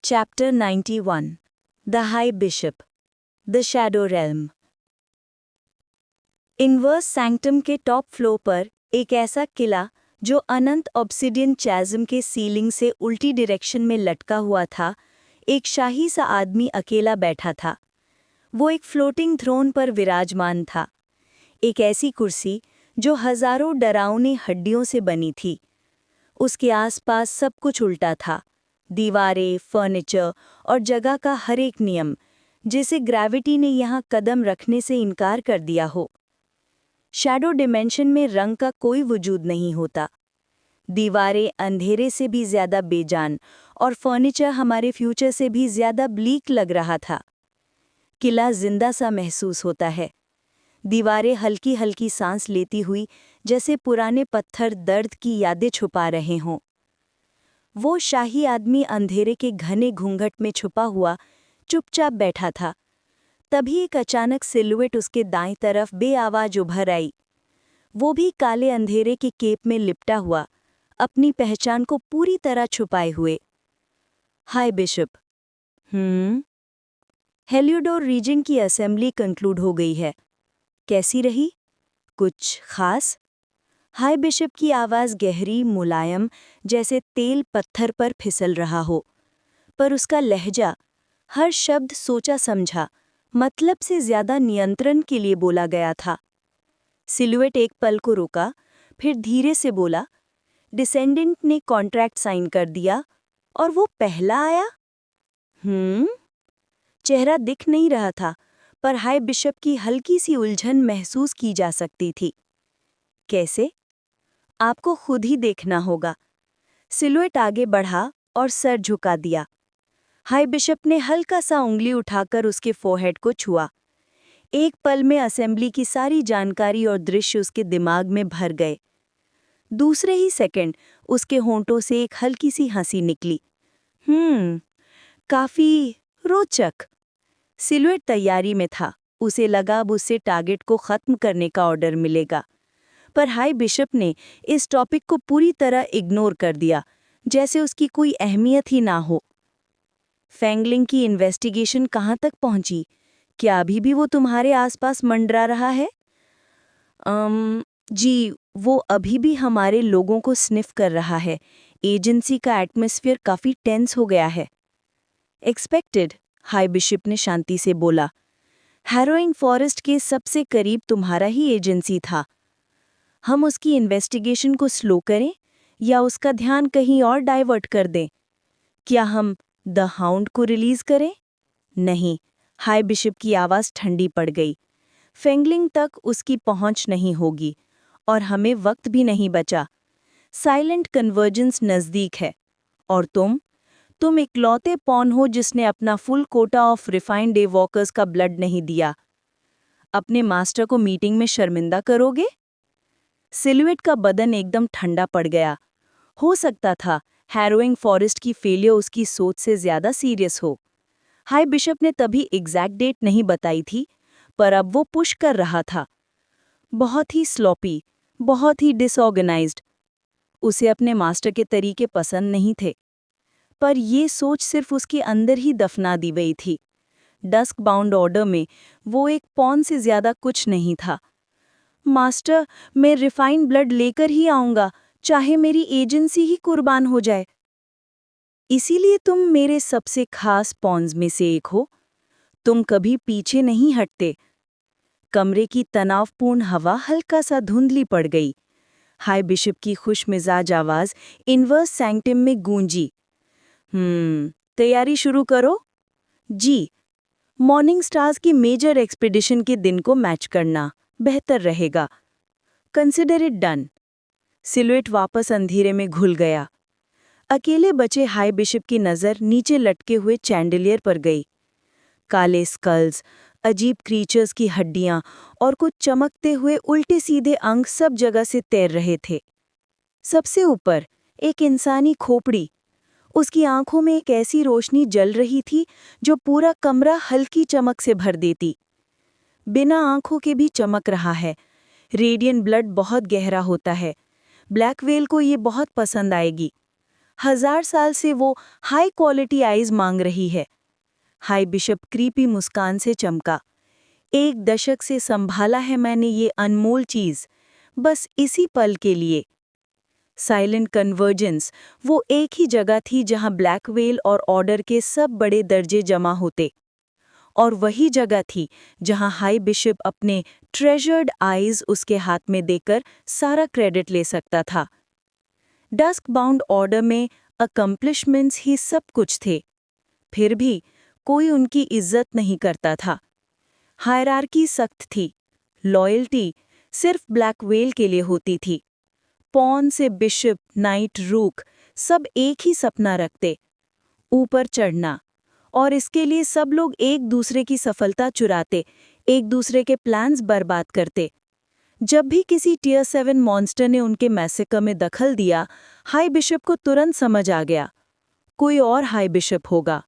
Chapter 91 The High Bishop The Shadow Realm inverse sanctum के top floor पर एक ऐसा किला जो अनंत ऑब्सिडियन चैज़म के सीलिंग से उल्टी डायरेक्शन में लटका हुआ था, एक शाही सा आदमी अकेला बैठा था। वो एक फ्लोटिंग थ्रोन पर विराजमान था, एक ऐसी कुर्सी जो हजारों डरावनी हड्डियों से बनी थी। उसके आसपास सब कुछ उल्टा था, दीवारें, फर्नीचर और जगह का हर एक नियम, जिसे ग्रेविटी ने यहाँ कदम रखने से इनकार कर दिया हो। शैडो डिमेंशन में रंग का कोई वजूद नहीं होता। दीवारें अंधेरे से भी ज्यादा बेजान और फर्नीचर हमारे फ्यूचर से भी ज्यादा ब्लीक लग रहा था। किला जिंदा सा महसूस होता है। दीवारें हल्की हल्की सांस लेती हुई, जैसे पुराने पत्थर दर्द की यादें छुपा रहे हों। वो शाही आदमी अंधेरे के घने घूंघट में छुपा हुआ चुपचाप बैठा था। तभी एक अचानक सिलुएट उसके दाईं तरफ बेआवाज उभर आई। वो भी काले अंधेरे के केप में लिपटा हुआ, अपनी पहचान को पूरी तरह छुपाए हुए। हाय बिशप। हेल्यूडोर रीजन की असेंबली कंक्लूड हो गई है। कैसी रही? कुछ खास? हाय बिशप की आवाज़ गहरी, मुलायम, जैसे तेल पत्थर पर फिसल रहा हो। पर उसका लहजा, हर शब्द सोचा समझा, मतलब से ज्यादा नियंत्रण के लिए बोला गया था। सिलुएट एक पल को रुका, फिर धीरे से बोला, डिसेंडेंट ने कॉन्ट्रैक्ट साइन कर दिया और वो पहला आया। चेहरा दिख नहीं रहा था, पर हाय बिशप की हल्की सी उलझन महसूस की जा सकती थी। कैसे? आपको खुद ही देखना होगा। सिलुएट आगे बढ़ा और सर झुका दिया। हाय बिशप ने हल्का सा उंगली उठाकर उसके फोरहेड को छुआ। एक पल में असेंबली की सारी जानकारी और दृश्य उसके दिमाग में भर गए। दूसरे ही सेकंड उसके होंठों से एक हल्की सी हंसी निकली। काफी रोचक। सिलुएट तैयारी में था। उसे लगा अब उससे टारगेट को खत्म करने का ऑर्डर मिलेगा। पर हाय बिशप ने इस टॉपिक को पूरी तरह इग्नोर कर दिया, जैसे उसकी कोई अहमियत ही ना हो। फेंगलिंग की इन्वेस्टिगेशन कहाँ तक पहुंची? क्या अभी भी वो तुम्हारे आसपास मंडरा रहा है? जी, वो अभी भी हमारे लोगों को स्निफ कर रहा है। एजेंसी का एटमॉस्फेयर काफी टेंस हो गया है। एक्सपेक्टेड, हाई बिशप ने शांति से बोला। हैरोइंग फॉरेस्ट के सबसे करीब तुम्हारा ही एजेंसी था। हम उसकी इन्वेस्टिगेशन को स्लो करें या उसका ध्यान कहीं और डाइवर्ट कर दें? क्या हम द हाउंड को रिलीज करें? नहीं, हाई बिशप की आवाज़ ठंडी पड़ गई। फेंगलिंग तक उसकी पहुंच नहीं होगी और हमें वक्त भी नहीं बचा। साइलेंट कन्वर्जेंस नज़दीक है और तुम इकलौते पॉन हो जिसने अपना full Kota of refined day walkers का ब्लड नहीं दिया। अपने मास्टर को मीटिंग में शर्मिंदा करोगे? सिलुएट का बदन एकदम ठंडा पड़ गया। हो सकता था हैरोइंग फॉरेस्ट की फेलियर उसकी सोच से ज्यादा सीरियस हो। हाई बिशप ने तभी एग्जैक्ट डेट नहीं बताई थी, पर अब वो पुश कर रहा था। बहुत ही स्लॉपी, बहुत ही डिसऑर्गेनाइज्ड। उसे अपने मास्टर के तरीके पसंद नहीं थे, पर ये सोच सिर्फ उसके अंदर ही दफना दी गई थी। डस्क बाउंड ऑर्डर में वो एक पॉन से ज्यादा कुछ नहीं था। मास्टर, मैं रिफाइंड ब्लड लेकर ही आऊंगा, चाहे मेरी एजेंसी ही कुर्बान हो जाए। इसीलिए तुम मेरे सबसे खास पॉन्स में से एक हो। तुम कभी पीछे नहीं हटते। कमरे की तनावपूर्ण हवा हल्का सा धुंधली पड़ गई। हाई बिशप की खुशमिजाज आवाज इनवर्स सैंक्टम में गूंजी। तैयारी शुरू करो। जी। मॉर्निंग स्टार्स की मेजर एक्सपीडिशन के दिन को मैच करना बेहतर रहेगा। Consider it done. सिलुएट वापस अंधेरे में घुल गया। अकेले बचे हाई बिशप की नज़र नीचे लटके हुए चैंडिलियर पर गई। काले स्कल्स, अजीब क्रीचर्स की हड्डियां और कुछ चमकते हुए उल्टे सीधे अंग सब जगह से तैर रहे थे। सबसे ऊपर एक इंसानी खोपड़ी। उसकी आंखों में एक ऐसी रोशनी जल रही थी जो पूरा कमरा हल्की चमक से भर देती। बिना आंखों के भी चमक रहा है। रेडियन ब्लड बहुत गहरा होता है। ब्लैक वेल को ये बहुत पसंद आएगी। 1000 साल से वो हाई क्वालिटी आइज मांग रही है। हाई बिशप क्रीपी मुस्कान से चमका। 1 दशक से संभाला है मैंने ये अनमोल चीज, बस इसी पल के लिए। साइलेंट कन्वर्जेंस वो एक ही जगह थी जहां ब्लैक व्हेल और ऑर्डर के सब बड़े दर्जे जमा होते, और वही जगह थी जहां हाई बिशप अपने ट्रेजर्ड आइज उसके हाथ में देकर सारा क्रेडिट ले सकता था। डस्क बाउंड ऑर्डर में अकम्प्लिशमेंट्स ही सब कुछ थे, फिर भी कोई उनकी इज्जत नहीं करता था। हायरार्की सख्त थी, लॉयल्टी सिर्फ ब्लैक व्हेल के लिए होती थी। पॉन से बिशप, नाइट, रूक सब एक ही सपना रखते, ऊपर चढ़ना, और इसके लिए सब लोग एक दूसरे की सफलता चुराते, एक दूसरे के प्लान्स बर्बाद करते। जब भी किसी टियर 7 मॉन्स्टर ने उनके मैसेकर में दखल दिया, हाई बिशप को तुरंत समझ आ गया, कोई और हाई बिशप होगा।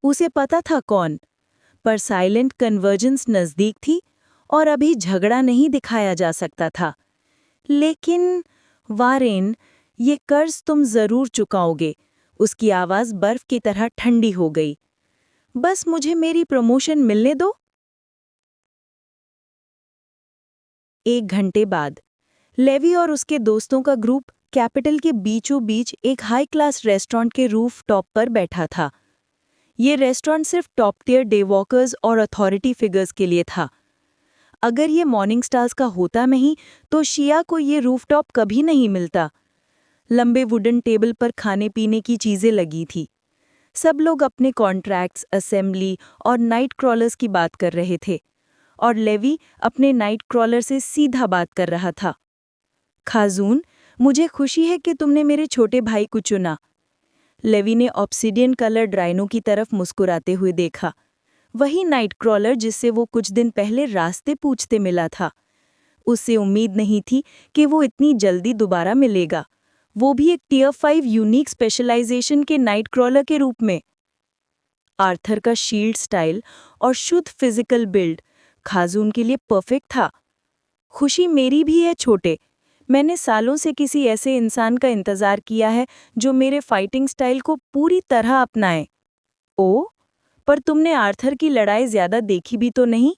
उसे पता था कौन, पर साइलेंट कन्वर्जेंस नज़दीक थी और अभी झगड़ा नहीं दिखाया जा सकता था। लेकिन वारेन, ये कर्ज तुम जरूर चुकाओगे। उसकी आवाज बर्फ की तरह ठंडी हो गई। बस मुझे मेरी प्रमोशन मिलने दो। 1 घंटे बाद लेवी और उसके दोस्तों का ग्रुप कैपिटल के बीचों बीच एक हाई क्लास रेस्टोरेंट के रूफ टॉप पर बैठा था। ये रेस्टोरेंट सिर्फ टॉप टियर डे वॉकर्स और अथॉरिटी फिगर्स के लिए था। अगर ये मॉर्निंग स्टार्स का होता नहीं तो शिया को ये रूफटॉप कभी नहीं मिलता। लंबे वुडन टेबल पर खाने पीने की चीजें लगी थी। सब लोग अपने कॉन्ट्रैक्ट्स, असेंबली और नाइट क्रॉलर्स की बात कर रहे थे, और लेवी अपने नाइट क्रॉलर से सीधा बात कर रहा था। खाजून, मुझे खुशी है कि तुमने मेरे छोटे भाई को चुना। लेवी ने ऑब्सिडियन कलर्ड राइनो की तरफ मुस्कुराते हुए देखा, वही नाइट क्रॉलर जिससे वो कुछ दिन पहले रास्ते पूछते मिला था। उससे उम्मीद नहीं थी कि वो इतनी जल्दी दोबारा मिलेगा, वो भी एक टियर 5 यूनिक स्पेशलाइजेशन के नाइट क्रॉलर के रूप में। आर्थर का शील्ड स्टाइल और शुद्ध फिजिकल बिल्ड खाजून के लिए परफेक्ट था। खुशी मेरी भी है छोटे, मैंने सालों से किसी ऐसे इंसान का इंतजार किया है जो मेरे फाइटिंग स्टाइल को पूरी तरह अपनाए। ओ, पर तुमने आर्थर की लड़ाई ज्यादा देखी भी तो नहीं।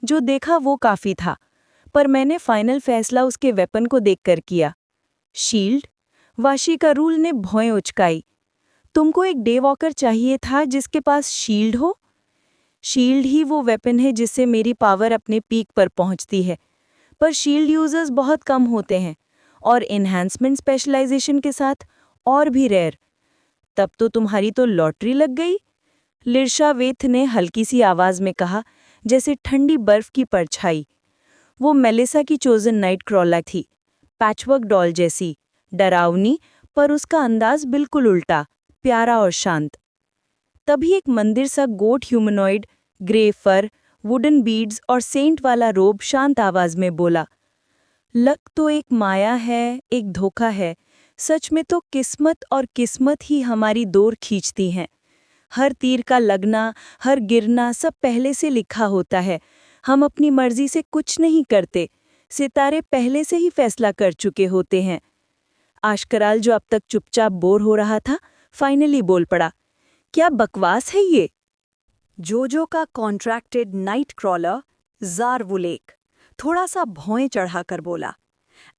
जो देखा वो काफी था, पर मैंने फाइनल फैसला उसके वेपन को देखकर किया। शील्ड, वाशी का रूल ने भौएं उचकाई। तुमको एक डे वॉकर चाहिए था जिसके पास शील्ड हो। शील्ड ही वो वेपन है जिससे मेरी पावर अपने पीक पर पहुंचती है, पर शील्ड यूजर्स बहुत कम होते हैं, और एनहांसमेंट स्पेशलाइजेशन के साथ और भी रेयर। तब तो तुम्हारी तो लॉटरी लग गई, लिर्शावेथ ने हल्की सी आवाज में कहा, जैसे ठंडी बर्फ की परछाई। वो मेलिसा की चोजन नाइट क्रॉलर थी, पैचवर्क डॉल जैसी, डरावनी, पर उसका अंदाज बिल्कुल उल्टा, प्यारा और शांत। तभी एक मंदिर सा गोट ह्यूमनॉइड, ग्रे फर, वुडन बीड्स और सेंट वाला रोब शांत आवाज में बोला, लक तो एक माया है, एक धोखा है। सच में तो किस्मत और किस्मत ही हमारी डोर खींचती हैं। हर तीर का लगना, हर गिरना सब पहले से लिखा होता है। हम अपनी मर्जी से कुछ नहीं करते, सितारे पहले से ही फैसला कर चुके होते हैं। आशकराल, जो अब तक चुपचाप बोर हो रहा था, फाइनली बोल पड़ा, क्या बकवास है ये? जोजो का कॉन्ट्रैक्टेड नाइट क्रॉलर ज़ारवुलेक थोड़ा सा भौएं चढ़ाकर बोला।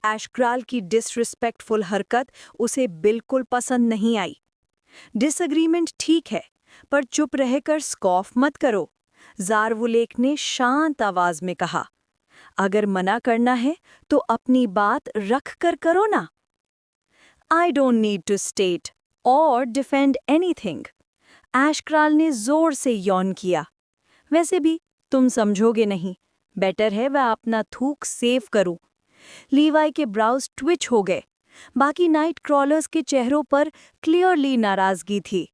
एशक्राल की डिसरिस्पेक्टफुल हरकत उसे बिल्कुल पसंद नहीं आई। डिसएग्रीमेंट ठीक है, पर चुप रहकर स्कॉफ मत करो, ज़ारवुलेक ने शांत आवाज में कहा। अगर मना करना है तो अपनी बात रख कर करो ना। I don't need to state और डिफेंड एनीथिंग। एशक्राल ने जोर से यौन किया। वैसे भी तुम समझोगे नहीं, बेटर है वह अपना थूक सेव करूं। लीवाई के ब्राउज ट्विच हो गए। बाकी नाइट क्रॉलर्स के चेहरों पर क्लियरली नाराजगी थी।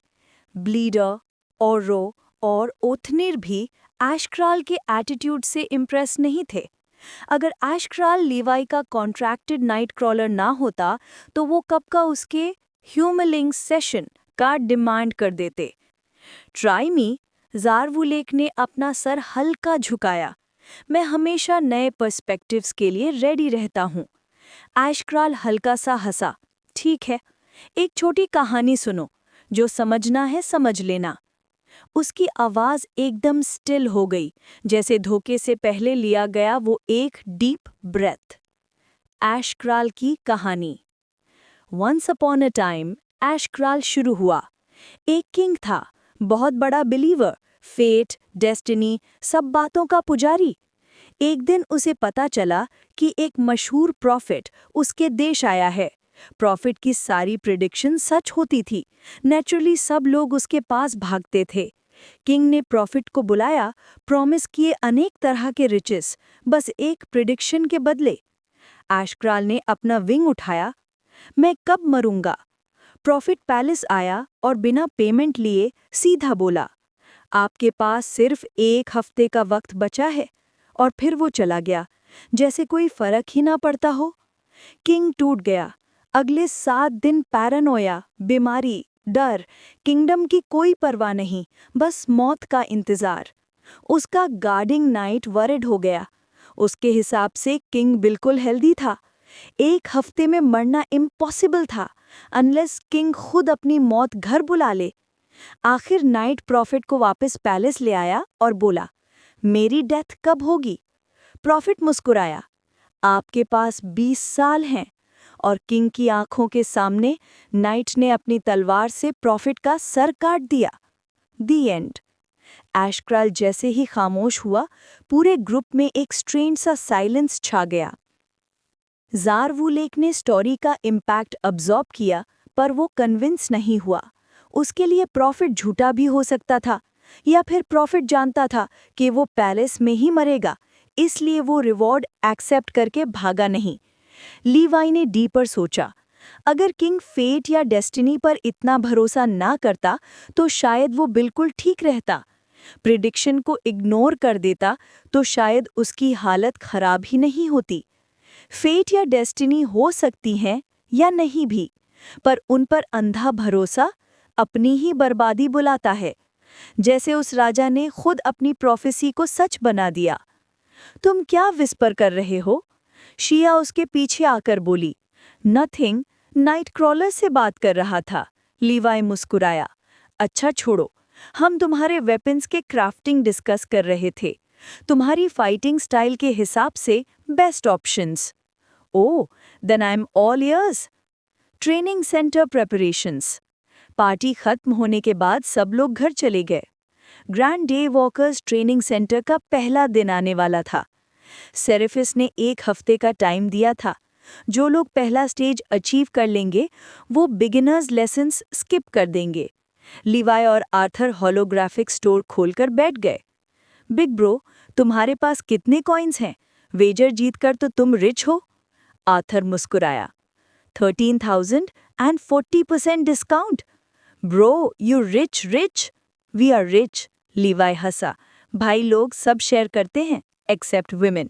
ब्लीडर, ओरो और ओथनिर भी एशक्राल के एटीट्यूड से इम्प्रेस नहीं थे। अगर एशक्राल लीवाई का कॉन्ट्रैक्टेड नाइट क्रॉलर ना होता तो वो कब का उसके ह्यूमलिंग सेशन का डिमांड कर देते। ट्राई मी, ज़ारवुलेक ने अपना सर हल्का झुकाया। मैं हमेशा नए पर्सपेक्टिव्स के लिए रेडी रहता हूँ। एशक्राल हल्का सा हंसा। ठीक है, एक छोटी कहानी सुनो, जो समझना है समझ लेना। उसकी आवाज एकदम स्टिल हो गई, जैसे धोखे से पहले लिया गया वो एक डीप ब्रेथ। ऐशक्राल की कहानी। वंस अपॉन अ टाइम ऐशक्राल शुरू हुआ। एक किंग था, बहुत बड़ा बिलीवर, फेट, डेस्टिनी, सब बातों का पुजारी। एक दिन उसे पता चला कि एक मशहूर प्रॉफिट उसके देश आया है। प्रॉफिट की सारी प्रिडिक्शन सच होती थी। नेचुरली सब लोग उसके पास भागते थे। किंग ने प्रॉफिट को बुलाया, प्रॉमिस किए अनेक तरह के रिचेस, बस एक प्रिडिक्शन के बदले। ऐशक्राल ने अपना विंग उठाया। मैं कब मरूंगा? प्रॉफिट पैलेस आया और बिना पेमेंट लिए सीधा बोला, आपके पास सिर्फ 1 हफ्ते का वक्त बचा है। और फिर वो चला गया, जैसे कोई फर्क ही ना पड़ता हो। किंग टूट गया। अगले 7 दिन पैरानोया, बीमारी, डर, किंगडम की कोई परवाह नहीं, बस मौत का इंतजार। उसका गार्डिंग नाइट वरिड हो गया। उसके हिसाब से किंग बिल्कुल हेल्दी था। 1 हफ्ते में मरना इम्पॉसिबल था, अनलेस किंग खुद अपनी मौत घर बुला ले। आखिर नाइट प्रॉफिट को वापस पैलेस ले आया और बोला, मेरी डेथ कब होगी? प्रॉफिट मुस्कुराया, आपके पास 20 साल हैं। और किंग की आंखों के सामने नाइट ने अपनी तलवार से प्रॉफिट का सर काट दिया। दी एंड। ऐशक्राल जैसे ही खामोश हुआ, पूरे ग्रुप में एक स्ट्रेंज सा साइलेंस छा गया। ज़ारवुलेक ने स्टोरी का इम्पैक्ट अब्जॉर्ब किया, पर वो कन्विंस नहीं हुआ। उसके लिए प्रॉफिट झूठा भी हो सकता था, या फिर प्रॉफिट जानता था कि वो पैलेस में ही मरेगा, इसलिए वो रिवॉर्ड एक्सेप्ट करके भागा नहीं। लीवाई ने डीपर सोचा, अगर किंग फेट या डेस्टिनी पर इतना भरोसा ना करता तो शायद वो बिल्कुल ठीक रहता। प्रिडिक्शन को इग्नोर कर देता तो शायद उसकी हालत खराब ही नहीं होती। फेट या डेस्टिनी हो सकती हैं या नहीं भी, पर उन पर अंधा भरोसा अपनी ही बर्बादी बुलाता है। जैसे उस राजा ने खुद अपनी प्रोफेसी को सच बना दिया। तुम क्या विस्पर कर रहे हो? शिया उसके पीछे आकर बोली। नथिंग, नाइटक्रॉलर से बात कर रहा था। लीवाई मुस्कुराया। अच्छा छोड़ो, हम तुम्हारे वेपन्स के क्राफ्टिंग डिस्कस कर रहे थे। तुम्हारी फाइटिंग स्टाइल के हिसाब से best options. Oh, then I am all ears. Training centre preparations. Party खत्म होने के बाद सब लोग घर चले गए। Grand day walkers training centre का पहला दिन आने वाला था। सेरेफिस ने 1 हफ्ते का टाइम दिया था। जो लोग पहला स्टेज अचीव कर लेंगे, वो बिगिनर्स लेसन्स स्किप कर देंगे। लीवाई और आर्थर होलोग्राफिक स्टोर खोलकर बैठ गए। बिग ब्रो, तुम्हारे पास कितने कॉइन्स हैं? वेजर जीतकर तो तुम रिच हो। आर्थर मुस्कुराया। 13,000 and 40% discount. Bro, you rich rich. We are rich. Levi हंसा। भाई लोग सब शेयर करते हैं, एक्सेप्ट विमेन।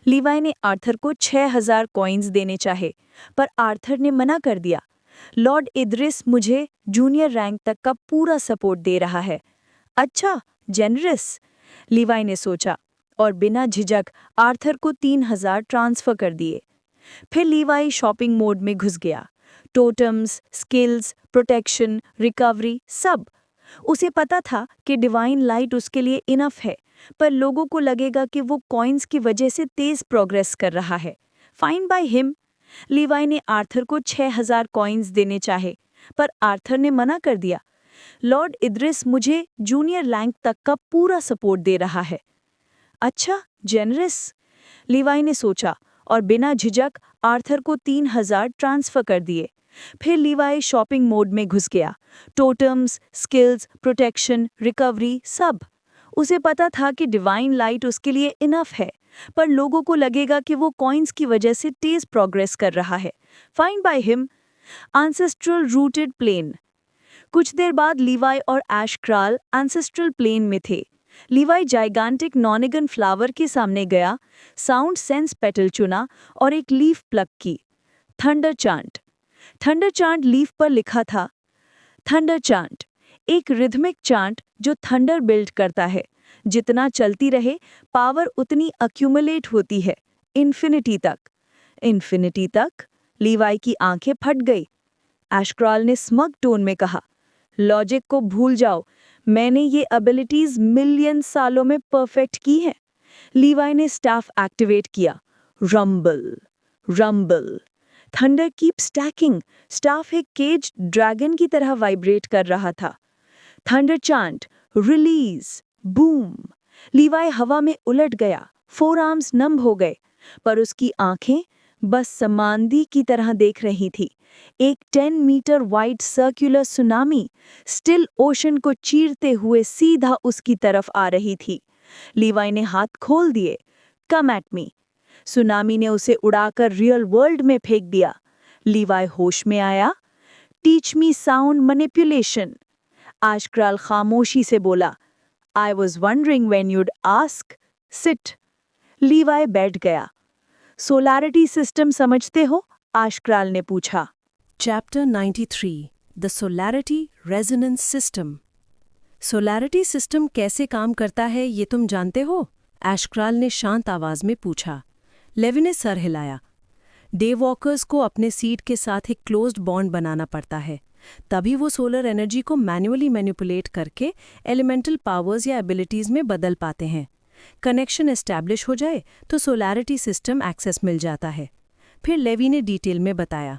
लीवाई ने आर्थर को 6,000 कॉइन्स देने चाहे, पर आर्थर ने मना कर दिया। लॉर्ड इद्रिस मुझे जूनियर रैंक तक का पूरा सपोर्ट दे रहा है। अच्छा, जेनरस, लीवाई ने सोचा, और बिना झिझक आर्थर को 3,000 ट्रांसफर कर दिए। फिर लीवाई शॉपिंग मोड में घुस गया। टोटम्स, स्किल्स, प्रोटेक्शन, रिकवरी, सब। उसे पता था कि डिवाइन लाइट उसके लिए इनफ है, पर लोगों को लगेगा कि वो कॉइन्स की वजह से तेज प्रोग्रेस कर रहा है। Fine by him. लीवाई ने आर्थर को 6,000 कॉइन्स देने चाहे, पर आर्थर ने मना कर दिया। लॉर्ड इद्रिस मुझे जूनियर रैंक तक का पूरा सपोर्ट दे रहा है। अच्छा, जेनरस, लीवाई ने सोचा, और बिना झिझक आर्थर को 3,000 ट्रांसफर कर दिए। फिर लीवाई शॉपिंग मोड में घुस गया। टोटम्स, स्किल्स, प्रोटेक्शन, रिकवरी, सब। उसे पता था कि डिवाइन लाइट उसके लिए इनफ है, पर लोगों को लगेगा कि वो कॉइन्स की वजह से तेज प्रोग्रेस कर रहा है। Fine by him. Ancestral rooted plane. कुछ देर बाद लीवाई और ऐशक्राल एंसेस्ट्रल प्लेन में थे। लीवाई जाइगांटिक नॉनिगन फ्लावर के सामने गया, साउंड सेंस पेटल चुना और एक लीफ प्लक की। Thunder chant. Thunder chant leaf पर लिखा था। थंडर चांट, एक रिथमिक चांट जो थंडर बिल्ड करता है। जितना चलती रहे, पावर उतनी अक्यूमुलेट होती है, इन्फिनिटी तक। इन्फिनिटी तक? लीवाई की आंखें फट गई। एशक्रॉल ने स्मग टोन में कहा। लॉजिक को भूल जाओ, मैंने ये एबिलिटीज मिलियन सालों में परफेक्ट की हैं। लीवाई ने स्टाफ एक्टिवेट किया। Rumble, rumble. Thunder keep stacking. Staff एक केज ड्रैगन की तरह वाइब्रेट कर रहा था। Thunder chant, release, boom. लीवाई हवा में उलट गया, फोर आर्म्स नम हो गए, पर उसकी आंखें बस समांदी की तरह देख रही थी। एक 10 metre wide circular tsunami still ocean को चीरते हुए सीधा उसकी तरफ आ रही थी। लीवाई ने हाथ खोल दिए। कम एट मी। सुनामी ने उसे उड़ाकर रियल वर्ल्ड में फेंक दिया। लीवाई होश में आया। Teach me sound manipulation. Ashcroll खामोशी से बोला, I was wondering when you'd ask, sit. Levi बैठ गया। सोलैरिटी सिस्टम समझते हो? एशक्रॉल ने पूछा। Chapter 93 the solarity resonance system. Solarity system कैसे काम करता है ये तुम जानते हो? एशक्रॉल ने शांत आवाज में पूछा। लेवी ने सर हिलाया। डे वॉकर्स को अपने सीड के साथ एक क्लोज्ड बॉन्ड बनाना पड़ता है, तभी वो सोलर एनर्जी को मैन्युअली मैनिपुलेट करके एलिमेंटल पावर्स या एबिलिटीज में बदल पाते हैं। कनेक्शन एस्टैब्लिश हो जाए तो सोलैरिटी सिस्टम एक्सेस मिल जाता है। फिर लेवी ने डिटेल में बताया।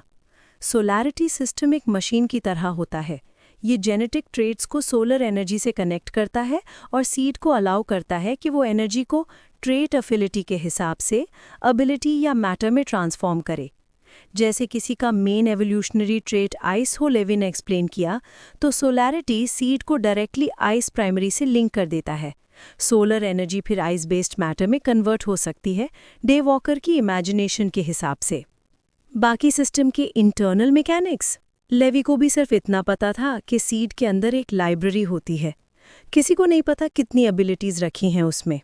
सोलैरिटी सिस्टम एक मशीन की तरह होता है। ये जेनेटिक ट्रेट्स को सोलर एनर्जी से कनेक्ट करता है और सीड को अलाउ करता है कि वो एनर्जी को ट्रेट अफिलिटी के हिसाब से एबिलिटी या मैटर में ट्रांसफॉर्म करे। जैसे किसी का मेन एवोल्यूशनरी ट्रेट आइस हो, लेवी ने एक्सप्लेन किया, तो सोलैरिटी सीड को डायरेक्टली आइस प्राइमरी से लिंक कर देता है। सोलर एनर्जी फिर आइस बेस्ड मैटर में कन्वर्ट हो सकती है, डे वॉकर की इमेजिनेशन के हिसाब से। बाकी सिस्टम के इंटरनल मैकेनिक्स, लेवी को भी सिर्फ इतना पता था कि सीड के अंदर एक लाइब्रेरी होती है। किसी को नहीं पता कितनी एबिलिटीज रखी हैं उसमें।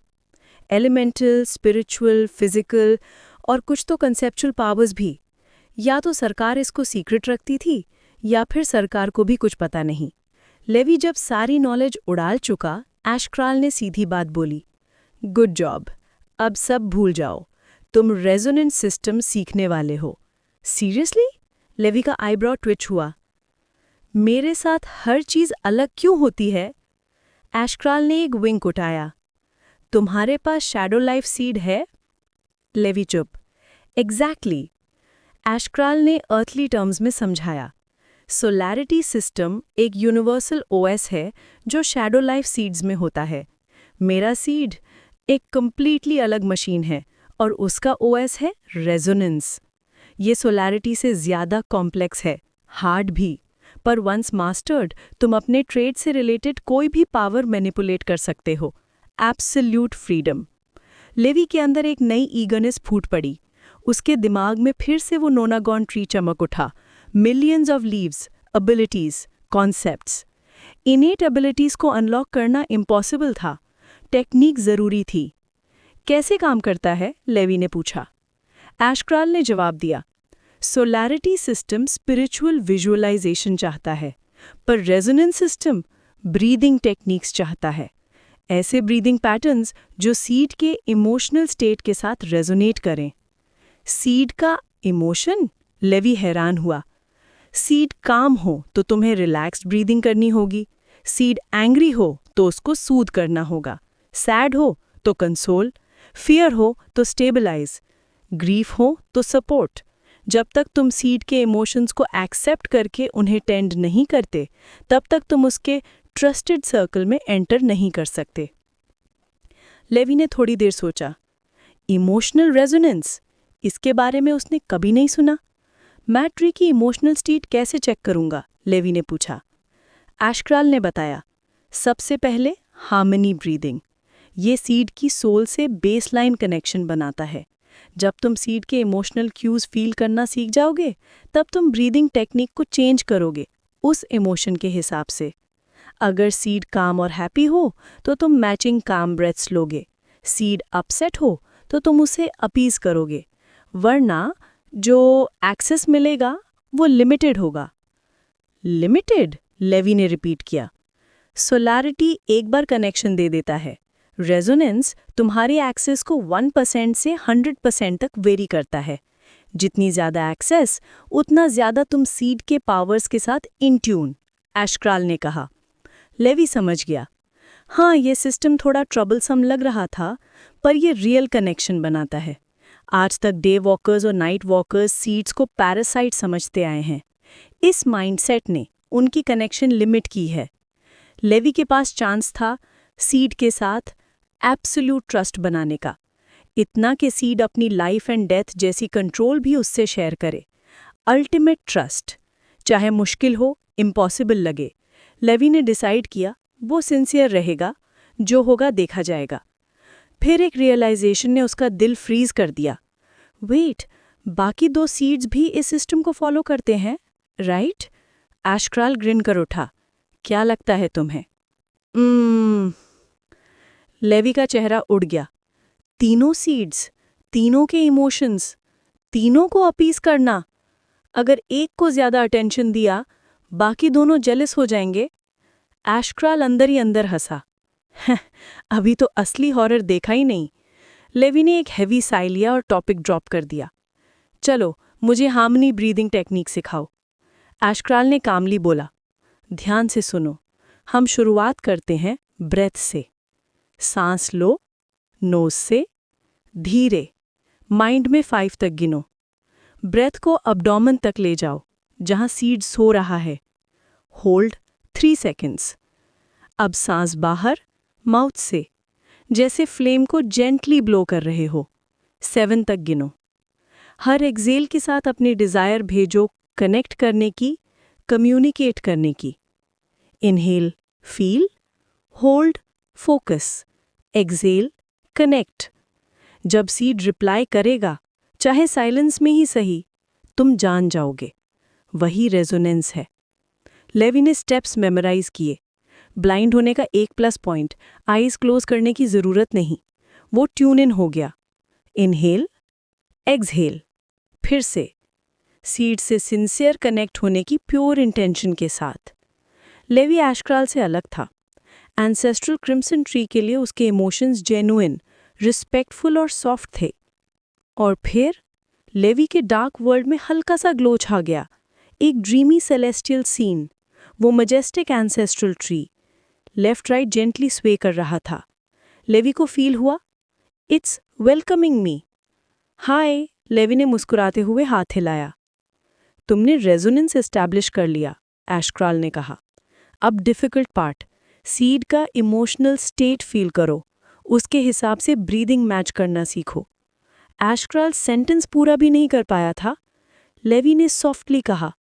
एलिमेंटल, स्पिरिचुअल, फिजिकल और कुछ तो कंसेप्चुअल पावर्स भी। या तो सरकार इसको सीक्रेट रखती थी या फिर सरकार को भी कुछ पता नहीं। लेवी जब सारी नॉलेज उड़ाल चुका, एशक्रॉल ने सीधी बात बोली, गुड जॉब, अब सब भूल जाओ, तुम रेजोनेंस सिस्टम सीखने वाले हो। सीरियसली? लेवी का आईब्रो ट्विच हुआ। मेरे साथ हर चीज अलग क्यों होती है? एशक्रॉल ने एक विंक उठाया। तुम्हारे पास शैडो लाइफ सीड है? लेवी चुप। एग्जैक्टली। एशक्रॉल ने अर्थली टर्म्स में समझाया। सोलैरिटी सिस्टम एक यूनिवर्सल ओएस है जो शैडो लाइफ सीड्स में होता है। मेरा सीड एक कंप्लीटली अलग मशीन है और उसका ओएस है रेजोनेंस। ये सोलैरिटी से ज़्यादा कॉम्प्लेक्स है, हार्ड भी, पर वंस मास्टर्ड तुम अपने ट्रेड से रिलेटेड कोई भी पावर मैनिपुलेट कर सकते हो। Absolute freedom. लेवी के अंदर एक नई ईगरनेस फूट पड़ी। उसके दिमाग में फिर से वो नोनागॉन ट्री चमक उठा। Millions of leaves, abilities, concepts. इनेट abilities को अनलॉक करना इम्पॉसिबल था, टेक्निक ज़रूरी थी। कैसे काम करता है? लेवी ने पूछा। एशक्रॉल ने जवाब दिया, सोलैरिटी सिस्टम स्पिरिचुअल विजुअलाइजेशन चाहता है, पर रेजोनेंस सिस्टम ब्रीदिंग टेक्निक्स चाहता है। ऐसे ब्रीदिंग पैटर्न्स जो सीड के इमोशनल स्टेट के साथ रेजोनेट करें। सीड का इमोशन? लेवी हैरान हुआ। सीड काम हो तो तुम्हें रिलैक्स्ड ब्रीदिंग करनी होगी, सीड एंग्री हो तो उसको सूद करना होगा, सैड हो तो कंसोल, फियर हो तो स्टेबलाइज, ग्रीफ हो तो सपोर्ट। जब तक तुम सीड के इमोशंस को एक्सेप्ट करके उन्हें टेंड नहीं करते, तब तक तुम उसके ट्रस्टेड सर्कल में एंटर नहीं कर सकते। लेवी ने थोड़ी देर सोचा। इमोशनल रेजोनेंस, इसके बारे में उसने कभी नहीं सुना। मैं ट्री की इमोशनल स्टेट कैसे चेक करूंगा? लेवी ने पूछा। एशक्रॉल ने बताया, सबसे पहले हार्मनी ब्रीदिंग। ये सीड की सोल से बेसलाइन कनेक्शन बनाता है। जब तुम सीड के इमोशनल क्यूज फील करना सीख जाओगे, तब तुम ब्रीदिंग टेक्निक को चेंज करोगे उस इमोशन के हिसाब से। अगर सीड काम और हैप्पी हो तो तुम मैचिंग काम ब्रेथ्स लोगे। सीड अपसेट हो तो तुम उसे अपीज करोगे, वरना जो एक्सेस मिलेगा वो लिमिटेड होगा। लिमिटेड? लेवी ने रिपीट किया। सोलैरिटी एक बार कनेक्शन दे देता है, रेजोनेंस तुम्हारे एक्सेस को 1% से 100% तक वेरी करता है। जितनी ज़्यादा एक्सेस उतना ज़्यादा तुम सीड के पावर्स के साथ इन ट्यून, एशक्राल ने कहा। लेवी समझ गया। हाँ, ये सिस्टम थोड़ा ट्रबलसम लग रहा था, पर ये रियल कनेक्शन बनाता है। आज तक डे वॉकर्स और नाइट वॉकर्स सीड्स को पैरासाइट समझते आए हैं। इस माइंडसेट ने उनकी कनेक्शन लिमिट की है। लेवी के पास चांस था सीड के साथ एब्सोल्यूट ट्रस्ट बनाने का, इतना कि सीड अपनी लाइफ एंड डेथ जैसी कंट्रोल भी उससे शेयर करे। अल्टीमेट ट्रस्ट, चाहे मुश्किल हो, इम्पॉसिबल लगे। लेवी ने डिसाइड किया वो सिंसियर रहेगा, जो होगा देखा जाएगा। फिर एक रियलाइजेशन ने उसका दिल फ्रीज कर दिया। वेट, बाकी 2 सीड्स भी इस सिस्टम को फॉलो करते हैं, राइट? एशक्राल ग्रिन कर उठा। क्या लगता है तुम्हें? लेवी का चेहरा उड़ गया। तीनों सीड्स, तीनों के इमोशंस, तीनों को अपीस करना। अगर एक को ज्यादा अटेंशन दिया, बाकी दोनों जेलस हो जाएंगे। एशक्राल अंदर ही अंदर हंसा। अभी तो असली हॉरर देखा ही नहीं। लेवी ने एक हैवी साई लिया और टॉपिक ड्रॉप कर दिया। चलो, मुझे हार्मनी ब्रीदिंग टेक्निक सिखाओ। एशक्राल ने कामली बोला, ध्यान से सुनो। हम शुरुआत करते हैं ब्रेथ से। सांस लो, नोज से, धीरे, माइंड में 5 तक गिनो। ब्रेथ को अब्डोमेन तक ले जाओ, जहां सीड सो रहा है। Hold 3 seconds. अब सांस बाहर, माउथ से, जैसे फ्लेम को जेंटली ब्लो कर रहे हो। 7 तक गिनो। हर एक्सेल के साथ अपनी डिजायर भेजो, कनेक्ट करने की, कम्युनिकेट करने की। Inhale, feel, hold, focus, exhale, connect. जब सीड रिप्लाई करेगा, चाहे साइलेंस में ही सही, तुम जान जाओगे वही रेजोनेंस है। लेवी ने स्टेप्स मेमोराइज किए। ब्लाइंड होने का एक प्लस पॉइंट, आईज क्लोज करने की जरूरत नहीं। वो ट्यून इन हो गया। इनहेल, एक्सहेल, फिर से, सीड से सिंसियर कनेक्ट होने की प्योर इंटेंशन के साथ। लेवी एशक्राल से अलग था। एंसेस्ट्रल क्रिम्सन ट्री के लिए उसके इमोशंस जेन्युइन, रिस्पेक्टफुल और सॉफ्ट थे। और फिर लेवी के डार्क वर्ल्ड में हल्का सा ग्लो छा गया। एक ड्रीमी सेलेस्टियल सीन। वो majestic ancestral tree left right gently sway कर रहा था। लेवी को फील हुआ, it's welcoming me. Hi, Levi ने मुस्कुराते हुए हाथ हिलाया। तुमने रेजोनेंस एस्टैब्लिश कर लिया, एशक्राल ने कहा। अब डिफिकल्ट पार्ट, सीड का इमोशनल स्टेट फील करो, उसके हिसाब से ब्रीदिंग मैच करना सीखो। एशक्राल सेंटेंस पूरा भी नहीं कर पाया था। लेवी ने सॉफ्टली कहा,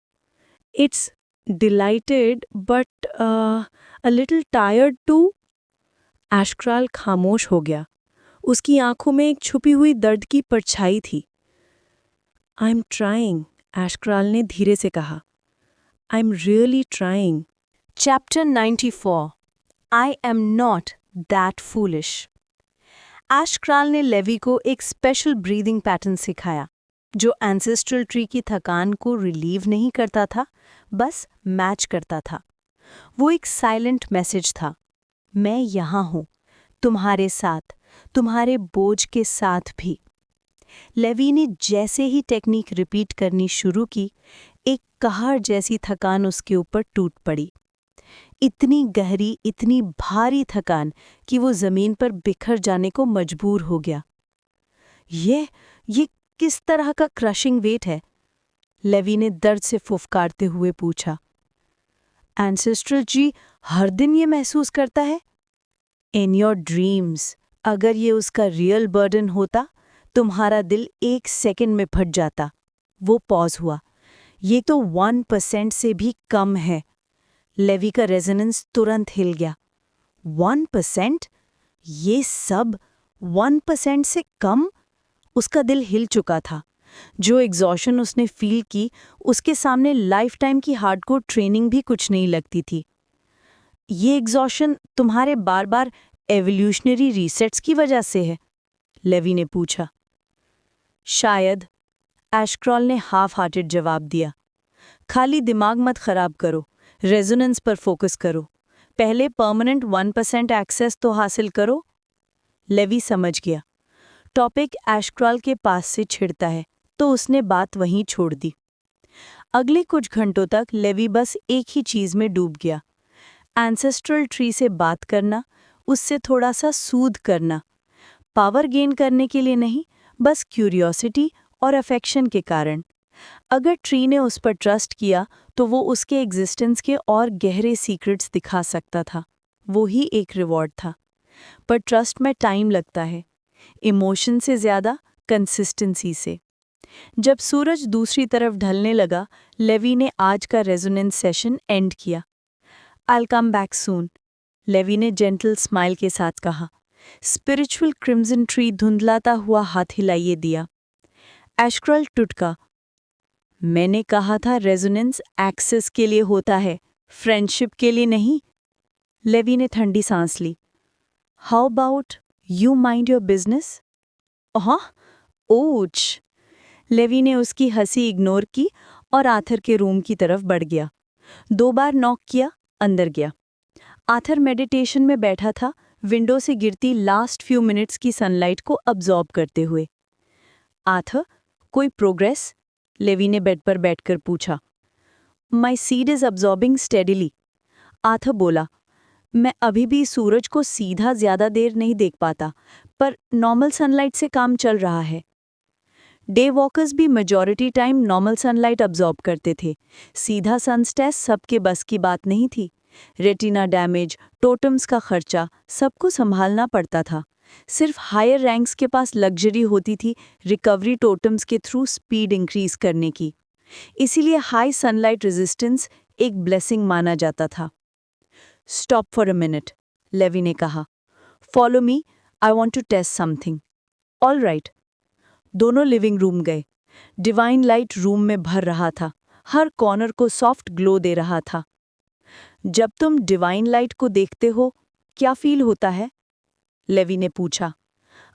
it's delighted but a little tired too. Ashcroll खामोश हो गया। उसकी आंखों में एक छुपी हुई दर्द की परछाई थी। आई एम ट्राइंग, एशक्राल ने धीरे से कहा। I am really trying. Chapter 94 I am not that foolish. Ashcroll ने लेवी को एक स्पेशल ब्रीदिंग पैटर्न सिखाया, जो एंसेस्ट्रल ट्री की थकान को रिलीव नहीं करता था, बस मैच करता था। वो एक साइलेंट मैसेज था, मैं यहाँ हूँ, तुम्हारे साथ, तुम्हारे बोझ के साथ भी। लेवी ने जैसे ही टेक्निक रिपीट करनी शुरू की, एक कहर जैसी थकान उसके ऊपर टूट पड़ी। इतनी गहरी, इतनी भारी थकान कि वो जमीन पर बिखर जाने को मजबूर हो गया। ये किस तरह का क्रशिंग वेट है? लेवी ने दर्द से फुफकारते हुए पूछा। एंसेस्ट्रल ट्री हर दिन ये महसूस करता है? इन योर ड्रीम्स, अगर ये उसका रियल बर्डन होता, तुम्हारा दिल 1 सेकंड में फट जाता। वो पॉज हुआ। ये तो 1% से भी कम है। लेवी का रेजोनेंस तुरंत हिल गया। 1%? ये सब 1% से कम? उसका दिल हिल चुका था। जो एग्जॉशन उसने फील की, उसके सामने लाइफ टाइम की हार्डकोर ट्रेनिंग भी कुछ नहीं लगती थी। ये एग्जॉशन तुम्हारे बार बार एवोल्यूशनरी रीसेट्स की वजह से है? लेवी ने पूछा। शायद, एशक्राल ने हाफ हार्टेड जवाब दिया। खाली दिमाग मत खराब करो, रेजोनेंस पर फोकस करो। पहले परमानेंट 1% एक्सेस तो हासिल करो। लेवी समझ गया। टॉपिक एशक्राल के पास से छिड़ता है, तो उसने बात वहीं छोड़ दी। अगले कुछ घंटों तक लेवी बस एक ही चीज में डूब गया, एंसेस्ट्रल ट्री से बात करना, उससे थोड़ा सा सूद करना। पावर गेन करने के लिए नहीं, बस क्यूरियोसिटी और अफेक्शन के कारण। अगर ट्री ने उस पर ट्रस्ट किया तो वो उसके एग्जिस्टेंस के और गहरे सीक्रेट्स दिखा सकता था। वो ही एक रिवॉर्ड था। पर ट्रस्ट में टाइम लगता है, इमोशन से ज़्यादा कंसिस्टेंसी से। जब सूरज दूसरी तरफ ढलने लगा, लेवी ने आज का रेजोनेंस सेशन एंड किया। आई कम बैक सून, लेवी ने जेंटल स्माइल के साथ कहा। स्पिरिचुअल क्रिम्सन ट्री धुंधलाता हुआ हाथ हिलाइए दिया। एशक्रल टुटका। मैंने कहा था रेजोनेंस एक्सेस के लिए होता है, फ्रेंडशिप के लिए नहीं। लेवी ने ठंडी सांस ली। How about you mind your business? हाँ, ओच। लेवी ने उसकी हंसी इग्नोर की और आथर के रूम की तरफ बढ़ गया। 2 बार नॉक किया, अंदर गया। आथर मेडिटेशन में बैठा था, विंडो से गिरती लास्ट फ्यू मिनट्स की सनलाइट को अब्जॉर्ब करते हुए। आथर, कोई प्रोग्रेस? लेवी ने बेड पर बैठकर पूछा। My seed is absorbing steadily. Arthur बोला, मैं अभी भी सूरज को सीधा ज्यादा देर नहीं देख पाता, पर नॉर्मल सनलाइट से काम चल रहा है। डे वॉकर्स भी majority time normal sunlight absorb करते थे। सीधा सनस्टेस सबके बस की बात नहीं थी। रेटिना डैमेज, टोटम्स का खर्चा, सबको संभालना पड़ता था। सिर्फ हायर रैंक्स के पास लग्जरी होती थी रिकवरी टोटम्स के थ्रू स्पीड इंक्रीज करने की। इसीलिए हाई सनलाइट रेजिस्टेंस एक ब्लेसिंग माना जाता था। Stop for a minute, Levi ने कहा। Follow me, I want to test something. All right. दोनों लिविंग रूम गए। डिवाइन लाइट रूम में भर रहा था, हर कॉर्नर को सॉफ्ट ग्लो दे रहा था। जब तुम डिवाइन लाइट को देखते हो, क्या फील होता है? लेवी ने पूछा।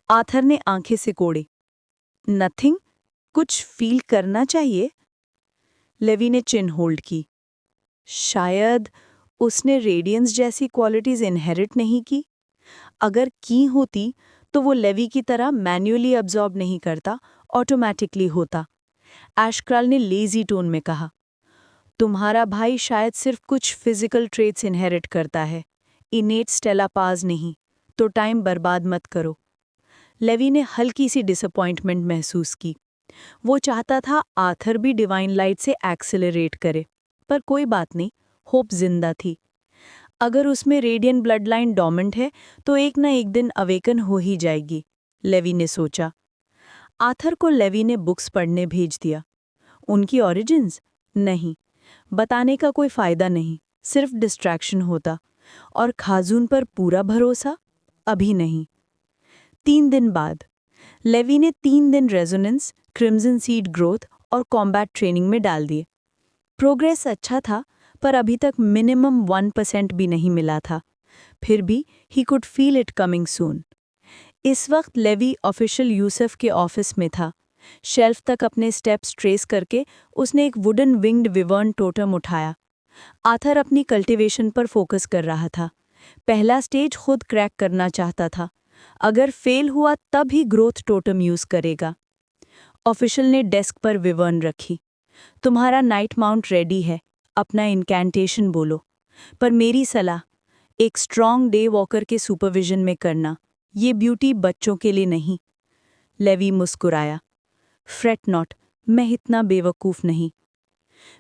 आथर ने आंखें सिकोड़ी। नथिंग, कुछ फील करना चाहिए। लेवी ने चिन होल्ड की। शायद उसने रेडियंस जैसी क्वालिटीज इनहेरिट नहीं की। अगर की होती तो वो लेवी की तरह मैन्युअली अब्जॉर्ब नहीं करता, ऑटोमैटिकली होता। एशक्रल ने लेजी टोन में कहा। तुम्हारा भाई शायद सिर्फ कुछ फिजिकल ट्रेट्स इनहेरिट करता है, इनेट स्टेलापाज नहीं, तो टाइम बर्बाद मत करो। लेवी ने हल्की सी डिसअपॉइंटमेंट महसूस की। वो चाहता था आथर भी डिवाइन लाइट से एक्सेलरेट करे, पर कोई बात नहीं, होप जिंदा थी। अगर उसमें रेडियन ब्लड लाइन डोमेंट है तो एक न एक दिन अवेकन हो ही जाएगी, लेवी ने सोचा। आथर को लेवी ने बुक्स पढ़ने भेज दिया। उनकी ओरिजिन्स? नहीं, बताने का कोई फायदा नहीं, सिर्फ डिस्ट्रैक्शन होता। और खाजून पर पूरा भरोसा? अभी नहीं। 3 दिन बाद लेवी ने 3 दिन रेजोनेंस, क्रिम्सन सीड ग्रोथ और कॉम्बैट ट्रेनिंग में डाल दिए। प्रोग्रेस अच्छा था, पर अभी तक मिनिमम 1% भी नहीं मिला था। फिर भी he could feel it coming soon. इस वक्त लेवी ऑफिशियल यूसुफ के ऑफिस में था। शेल्फ तक अपने स्टेप्स ट्रेस करके उसने एक वुडन विंग्ड विवर्न टोटम उठाया। आथर अपनी कल्टीवेशन पर फोकस कर रहा था। पहला स्टेज खुद क्रैक करना चाहता था। अगर फेल हुआ तब ही ग्रोथ टोटम यूज करेगा। ऑफिशियल ने डेस्क पर विवर्न रखी। तुम्हारा नाइट माउंट रेडी है, अपना इनकैंटेशन बोलो। पर मेरी सलाह, एक स्ट्रॉन्ग डे वॉकर के सुपरविजन में करना। ये ब्यूटी बच्चों के लिए नहीं। लेवी मुस्कुराया। फ्रेट नॉट, मैं इतना बेवकूफ़ नहीं।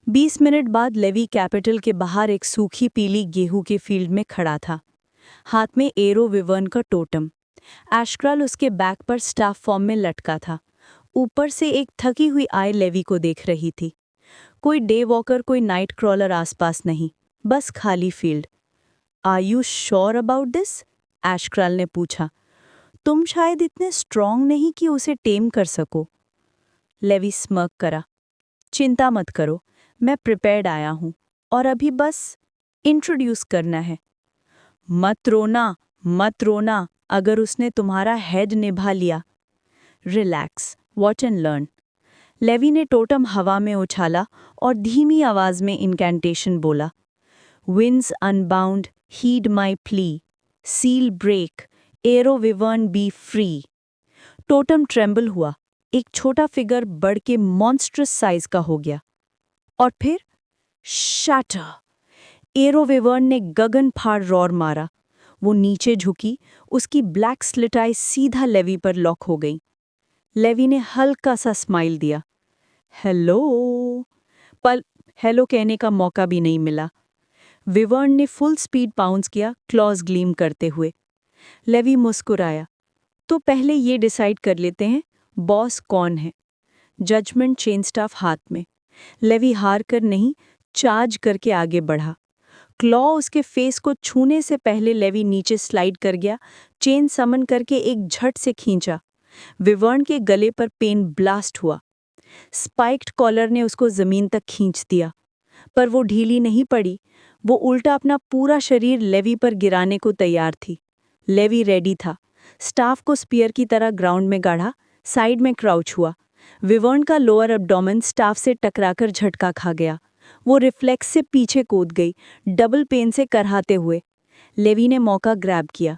20 मिनट बाद लेवी कैपिटल के बाहर एक सूखी पीली गेहूं के फील्ड में खड़ा था, हाथ में एरो विवर्न का टोटम। एशक्रल उसके बैक पर स्टाफ फॉर्म में लटका था। ऊपर से एक थकी हुई आई लेवी को देख रही थी। कोई डे वॉकर, कोई नाइट क्रॉलर आसपास नहीं, बस खाली field. Are you sure about this? Ashcroll ने पूछा। तुम शायद इतने स्ट्रॉन्ग नहीं कि उसे टेम कर सको। लेवी स्मर्क करा। चिंता मत करो, मैं प्रिपेयर्ड आया हूं और अभी बस इंट्रोड्यूस करना है। मत रोना अगर उसने तुम्हारा हेड निभा लिया। Relax, watch and learn. Levi ने टोटम हवा में उछाला और धीमी आवाज में इनकैंटेशन बोला। Winds unbound, heed my plea, seal break, aero wyvern be free. Totem tremble हुआ, एक छोटा फिगर बढ़ के मॉन्स्ट्रस साइज का हो गया। और फिर शैटर! एरो विवर्न ने गगन फाड़ रोर मारा। वो नीचे झुकी, उसकी ब्लैक स्लिट आई सीधा लेवी पर लॉक हो गई। लेवी ने हल्का सा स्माइल दिया। हेलो! पर हेलो कहने का मौका भी नहीं मिला। विवर्न ने फुल स्पीड बाउंस किया, क्लॉज ग्लीम करते हुए। लेवी मुस्कुराया। तो पहले ये डिसाइड कर लेते हैं, बॉस कौन है। जजमेंट चेन स्टाफ हाथ में। लेवी हार कर नहीं, चार्ज करके आगे बढ़ा। क्लॉ उसके फेस को छूने से पहले लेवी नीचे स्लाइड कर गया, चेन समन करके एक झट से खींचा। विवर्न के गले पर पेन ब्लास्ट हुआ। स्पाइक्ड कॉलर ने उसको जमीन तक खींच दिया, पर वो ढीली नहीं पड़ी। वो उल्टा अपना पूरा शरीर लेवी पर गिराने को तैयार थी। लेवी रेडी था। स्टाफ को स्पीयर की तरह ग्राउंड में गाढ़ा, साइड में क्राउच हुआ। विवर्न का लोअर एब्डोमेन स्टाफ से टकराकर झटका खा गया। वो रिफ्लेक्स से पीछे कूद गई, डबल पेन से करहाते हुए। लेवी ने मौका ग्रैब किया।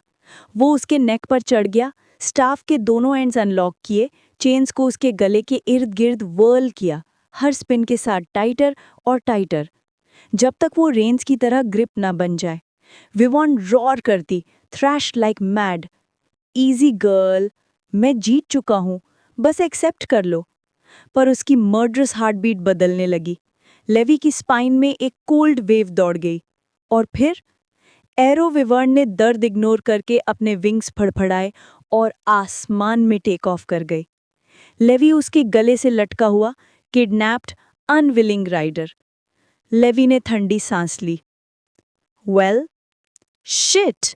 वो उसके नेक पर चढ़ गया, स्टाफ के दोनों एंड्स अनलॉक किए, चेन्स को उसके गले के इर्द गिर्द व्हर्ल किया, हर स्पिन के साथ टाइटर और टाइटर, जब तक वो रेंस की तरह ग्रिप ना बन जाए। विवर्न रॉर करती, trash like mad. Easy girl, मैं जीत चुका हूँ, बस एक्सेप्ट कर लो। पर उसकी मर्डरस हार्ट बीट बदलने लगी। लेवी की स्पाइन में एक कोल्ड वेव दौड़ गई। और फिर एरो विवर्न ने दर्द इग्नोर करके अपने विंग्स फड़फड़ाए और आसमान में टेक ऑफ कर गई। लेवी उसके गले से लटका हुआ, किडनैप्ड, अनविलिंग राइडर। लेवी ने ठंडी सांस ली। Well, shit!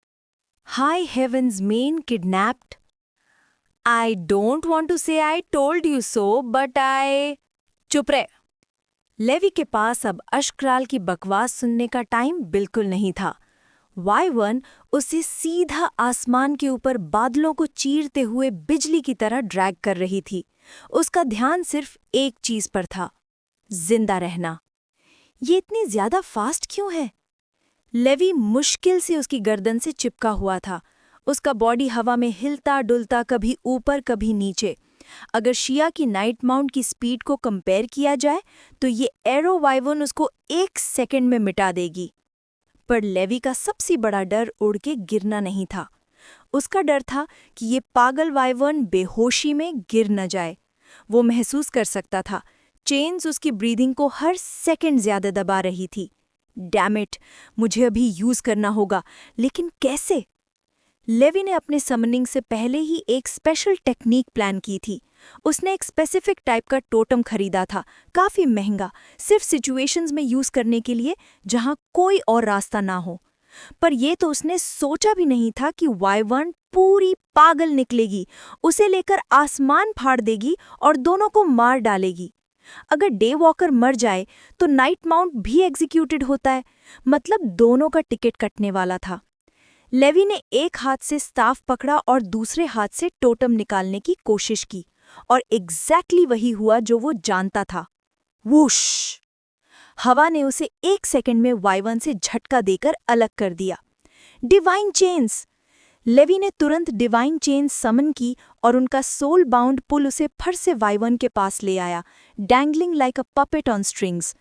High heavens, main kidnapped? I don't want to say I told you so, but I... चुप रहे। लेवी के पास अब अश्क्राल की बकवास सुनने का टाइम बिल्कुल नहीं था। Y1 उसे सीधा आसमान के ऊपर बादलों को चीरते हुए बिजली की तरह ड्रैग कर रही थी। उसका ध्यान सिर्फ एक चीज पर था, जिंदा रहना। ये इतनी ज्यादा फास्ट क्यों है? लेवी मुश्किल से उसकी गर्दन से चिपका हुआ था। उसका बॉडी हवा में हिलता डुलता, कभी ऊपर कभी नीचे। अगर शिया की नाइट माउंट की स्पीड को कंपेयर किया जाए तो ये एरो वाइवन उसको 1 सेकंड में मिटा देगी। पर लेवी का सबसे बड़ा डर उड़ के गिरना नहीं था। उसका डर था कि ये पागल वाइवन बेहोशी में गिर न जाए। वो महसूस कर सकता था, चेन्स उसकी ब्रीदिंग को हर सेकंड ज्यादा दबा रही थी। डैम इट, मुझे अभी यूज करना होगा, लेकिन कैसे? लेवी ने अपने समनिंग से पहले ही एक स्पेशल टेक्निक प्लान की थी। उसने एक स्पेसिफिक टाइप का टोटम खरीदा था, काफी महंगा, सिर्फ सिचुएशंस में यूज करने के लिए जहां कोई और रास्ता ना हो। पर यह तो उसने सोचा भी नहीं था कि Y1 पूरी पागल निकलेगी, उसे लेकर आसमान फाड़ देगी और दोनों को मार डालेगी। अगर डे वॉकर मर जाए तो नाइट माउंट भी एग्जीक्यूटेड होता है, मतलब दोनों का टिकट कटने वाला था। लेवी ने एक हाथ से स्टाफ पकड़ा और दूसरे हाथ से टोटम निकालने की कोशिश की, और एग्जैक्टली वही हुआ जो वो जानता था। वूश! हवा ने उसे 1 सेकंड में Y1 से झटका देकर अलग कर दिया। Divine chains! लेवी ने तुरंत डिवाइन चेन्स समन की और उनका सोल बाउंड पुल उसे फिर से Y1 के पास ले आया, dangling like a puppet on strings.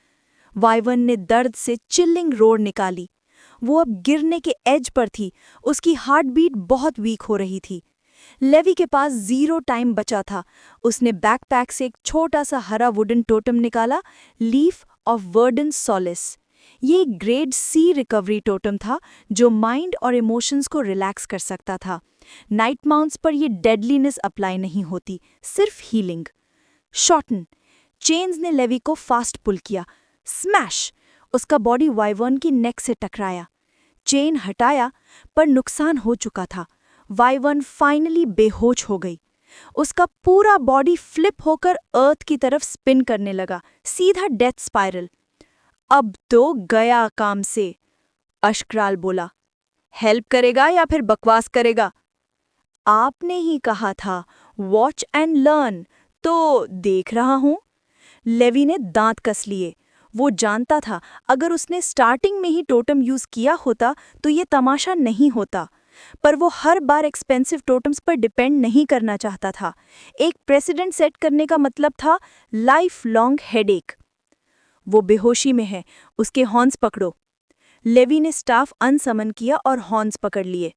Y1 ने दर्द से चिल्लिंग रोर निकाली। वो अब गिरने के एज पर थी, उसकी हार्ट बीट बहुत वीक हो रही थी। लेवी के पास 0 टाइम बचा था। उसने बैकपैक से एक छोटा सा हरा वुडन टोटम निकाला, लीफ ऑफ वर्डन सोलिस। ये एक ग्रेड C रिकवरी टोटम था जो माइंड और इमोशंस को रिलैक्स कर सकता था। नाइट माउंट्स पर ये डेडलीनेस अप्लाई नहीं होती, सिर्फ हीलिंग। शॉर्टन! चेन्स ने लेवी को फास्ट पुल किया। स्मैश! उसका बॉडी Y1 की नेक से टकराया। चेन हटाया, पर नुकसान हो चुका था। Y1 फाइनली बेहोश हो गई। उसका पूरा बॉडी फ्लिप होकर अर्थ की तरफ स्पिन करने लगा, सीधा डेथ स्पाइरल। अब तो गया काम से, अश्क्राल बोला। हेल्प करेगा या फिर बकवास करेगा? आपने ही कहा था वॉच एंड लर्न, तो देख रहा हूं। लेवी ने दांत कस लिए। वो जानता था अगर उसने स्टार्टिंग में ही टोटम यूज किया होता तो ये तमाशा नहीं होता। पर वो हर बार एक्सपेंसिव टोटम्स पर डिपेंड नहीं करना चाहता था। एक प्रेसिडेंट सेट करने का मतलब था लाइफ लॉन्ग हेडेक। वो बेहोशी में है, उसके हॉर्न्स पकड़ो। लेवी ने स्टाफ अनसमन किया और हॉर्न्स पकड़ लिए।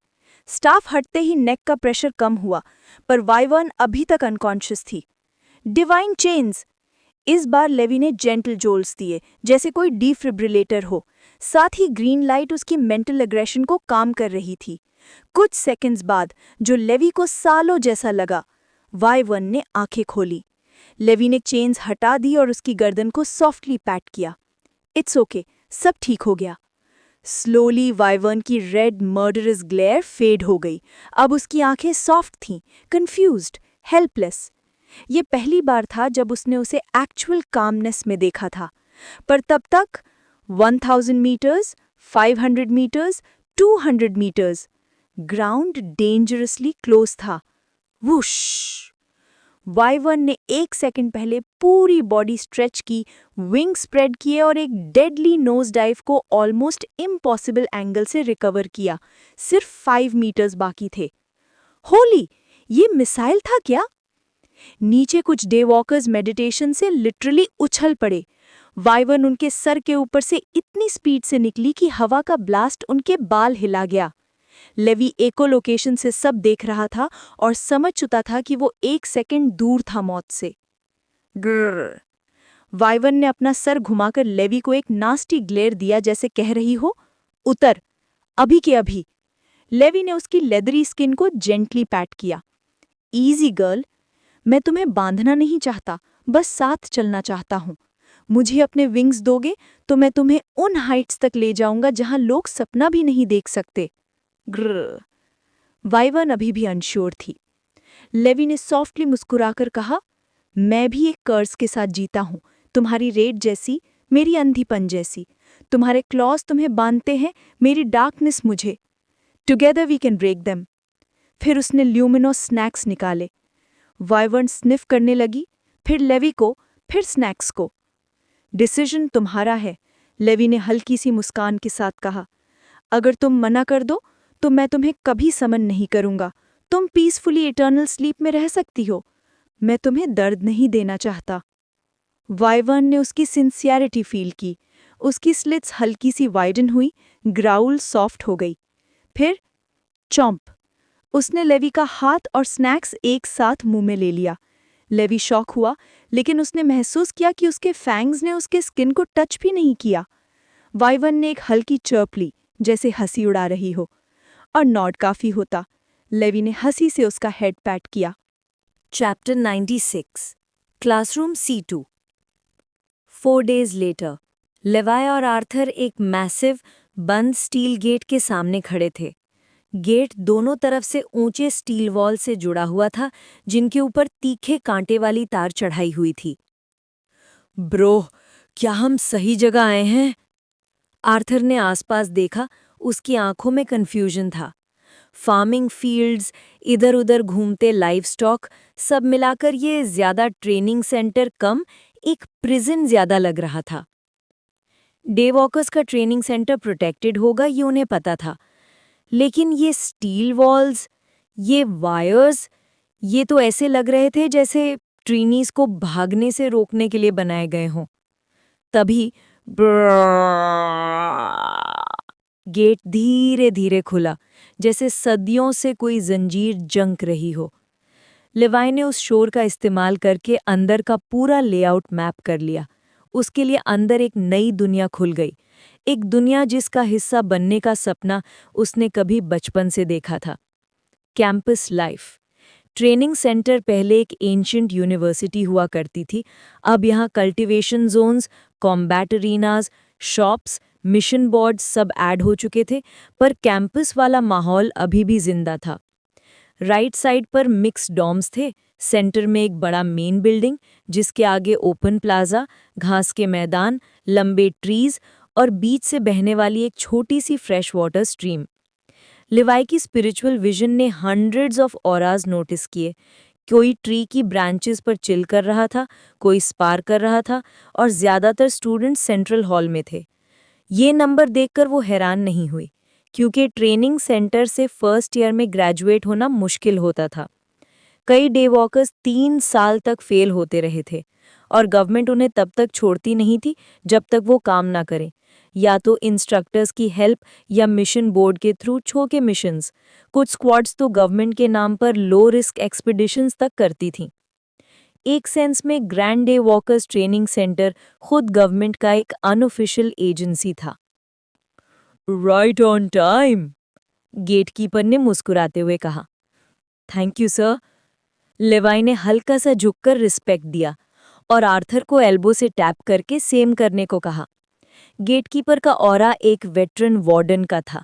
स्टाफ हटते ही नेक का प्रेशर कम हुआ, पर वाइवर्न अभी तक अनकॉन्शियस थी। Divine chains! इस बार लेवी ने जेंटल जोल्स दिए, जैसे कोई डिफिब्रिलेटर हो। साथ ही ग्रीन लाइट उसकी मेंटल एग्रेशन को काम कर रही थी। कुछ सेकंड्स बाद, जो लेवी को सालों जैसा लगा, वाइवर्न ने आंखें खोली। लेवी ने चेन्स हटा दी और उसकी गर्दन को सॉफ्टली पैट किया। इट्स ओके, सब ठीक हो गया। स्लोली वाइवर्न की रेड मर्डरस ग्लेयर फेड हो गई। अब उसकी आंखें सॉफ्ट थीं, कंफ्यूज्ड, हेल्पलेस। ये पहली बार था जब उसने उसे एक्चुअल कामनेस में देखा था। पर तब तक 1000 metres, 500 metres, 200 metres, ground dangerously close था। वुश! वाइवर्न ने 1 सेकंड पहले पूरी बॉडी स्ट्रेच की, विंग स्प्रेड किए और एक डेडली नोज डाइव को ऑलमोस्ट इम्पॉसिबल एंगल से रिकवर किया। सिर्फ 5 मीटर्स बाकी थे। होली! ये मिसाइल था क्या? नीचे कुछ डे वॉकर्स मेडिटेशन से लिटरली उछल पड़े। वाइवर्न उनके सर के ऊपर से इतनी स्पीड से निकली कि हवा का ब्लास्ट उनके बाल हिला गया। लेवी एको लोकेशन से सब देख रहा था और समझ चुका था कि वो 1 सेकंड दूर था मौत से। ग्रर! वाइवर्न ने अपना सर घुमाकर लेवी को एक नास्टी ग्लेयर दिया, जैसे कह रही हो, उतर, अभी के अभी। लेवी ने उसकी लेदरी स्किन को जेंटली पैट किया। ईजी गर्ल, मैं तुम्हें बांधना नहीं चाहता, बस साथ चलना चाहता हूँ। मुझे अपने विंग्स दोगे तो मैं तुम्हें उन हाइट्स तक ले जाऊंगा जहां लोग सपना भी नहीं देख सकते। ग्रर! वाइवर्न अभी भी अनश्योर थी। लेवी ने सॉफ्टली मुस्कुराकर कहा, मैं भी एक कर्ज के साथ जीता हूं, तुम्हारी रेड जैसी, मेरी अंधीपन जैसी। तुम्हारे क्लॉज तुम्हें बांधते हैं, मेरी डार्कनेस मुझे। Together we can break them. फिर उसने ल्यूमिनोस स्नैक्स निकाले। वाइवर्न स्निफ करने लगी, फिर लेवी को, फिर स्नैक्स को। डिसीजन तुम्हारा है, लेवी ने हल्की सी मुस्कान के साथ कहा। अगर तुम मना कर दो तो मैं तुम्हें कभी समन नहीं करूंगा। तुम पीसफुली इटर्नल स्लीप में रह सकती हो। मैं तुम्हें दर्द नहीं देना चाहता। वाइवर्न ने उसकी सिंसियरिटी फील की। उसकी स्लिट्स हल्की सी वाइडन हुई, ग्राउल सॉफ्ट हो गई। फिर चॉम्प! उसने लेवी का हाथ और स्नैक्स एक साथ मुंह में ले लिया। लेवी शॉक हुआ, लेकिन उसने महसूस किया कि उसके फैंग्स ने उसके स्किन को टच भी नहीं किया। वाइवर्न ने एक हल्की चर्प ली, जैसे हंसी उड़ा रही हो, और नॉड काफी होता। लेवी ने हंसी से उसका हेड पैट किया। Chapter 96 Classroom C2 4 days later, लेवाय और आर्थर एक मैसिव बंद स्टील गेट के सामने खड़े थे। गेट दोनों तरफ से ऊंचे स्टील वॉल से जुड़ा हुआ था, जिनके ऊपर तीखे कांटे वाली तार चढ़ाई हुई थी। ब्रो, क्या हम सही जगह आए हैं? आर्थर ने आसपास देखा, उसकी आंखों में कंफ्यूजन था। फार्मिंग फील्ड्स, इधर उधर घूमते लाइव स्टॉक, सब मिलाकर ये ज्यादा ट्रेनिंग सेंटर कम एक प्रिजन ज्यादा लग रहा था। डे वॉकर्स का ट्रेनिंग सेंटर प्रोटेक्टेड होगा, ये उन्हें पता था, लेकिन ये स्टील वॉल्स, ये वायर्स, ये तो ऐसे लग रहे थे जैसे ट्रेनीज को भागने से रोकने के लिए बनाए गए हों। तभी गेट धीरे धीरे खुला, जैसे सदियों से कोई जंजीर जंक रही हो। लेवाई ने उस शोर का इस्तेमाल करके अंदर का पूरा लेआउट मैप कर लिया। उसके लिए अंदर एक नई दुनिया खुल गई, एक दुनिया जिसका हिस्सा बनने का सपना उसने कभी बचपन से देखा था। Campus life. ट्रेनिंग सेंटर पहले एक एंशिएंट यूनिवर्सिटी हुआ करती थी। अब यहाँ cultivation zones, combat arenas, shops, mission boards सब ऐड हो चुके थे, पर कैंपस वाला माहौल अभी भी जिंदा था। राइट साइड पर मिक्स डॉर्म्स थे, सेंटर में एक बड़ा मेन बिल्डिंग, जिसके आगे ओपन प्लाजा, घास के मैदान, लंबे ट्रीज और बीच से बहने वाली एक छोटी सी फ्रेश वाटर स्ट्रीम। लिवाई की स्पिरिचुअल विजन ने हंड्रेड्स ऑफ ऑराज नोटिस किए। कोई ट्री की ब्रांचेस पर चिल कर रहा था, कोई स्पार कर रहा था, और ज्यादातर स्टूडेंट्स सेंट्रल हॉल में थे। ये नंबर देखकर वो हैरान नहीं हुई। क्योंकि ट्रेनिंग सेंटर से फर्स्ट ईयर में ग्रेजुएट होना मुश्किल होता था। कई डे वॉकर्स 3 साल तक फेल होते रहे थे और गवर्नमेंट उन्हें तब तक छोड़ती नहीं थी जब तक वो काम ना करें, या तो इंस्ट्रक्टर्स की हेल्प या मिशन बोर्ड के थ्रू छोटे मिशंस। कुछ स्क्वाड्स तो गवर्नमेंट के नाम पर लो रिस्क एक्सपीडिशंस तक करती थीं। एक सेंस में grand day walkers training centre खुद गवर्नमेंट का एक अनऑफिशियल एजेंसी था। राइट ऑन टाइम, गेटकीपर ने मुस्कुराते हुए कहा। Thank you sir. लेवाई ने हल्का सा झुककर रिस्पेक्ट दिया और आर्थर को एल्बो से टैप करके सेम करने को कहा। गेटकीपर का ऑरा एक वेटरन वार्डन का था।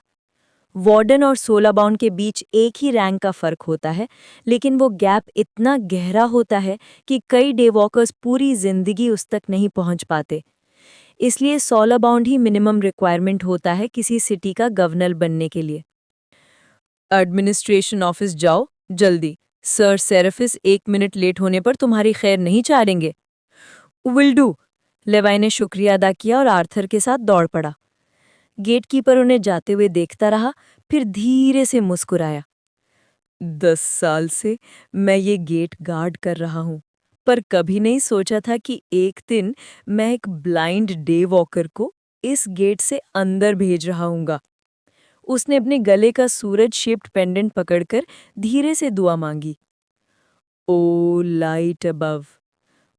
वार्डन और 16 बाउंड के बीच एक ही रैंक का फर्क होता है, लेकिन वो गैप इतना गहरा होता है कि कई डे वॉकर्स पूरी जिंदगी उस तक नहीं पहुंच पाते। इसलिए 16 बाउंड ही मिनिमम रिक्वायरमेंट होता है किसी सिटी का गवर्नर बनने के लिए। एडमिनिस्ट्रेशन ऑफिस जाओ जल्दी, सर सेरेफिस 1 मिनट लेट होने पर तुम्हारी खैर नहीं चाहेंगे। विल डू, लेवाई ने शुक्रिया अदा किया और आर्थर के साथ दौड़ पड़ा। गेटकीपर उन्हें जाते हुए देखता रहा, फिर धीरे से मुस्कुराया। 10 साल से मैं ये गेट गार्ड कर रहा हूँ, पर कभी नहीं सोचा था कि एक दिन मैं एक ब्लाइंड डे वॉकर को इस गेट से अंदर भेज रहा हूँगा। उसने अपने गले का सूरज शेप्ड पेंडेंट पकड़कर धीरे से दुआ मांगी। ओ लाइट अबव,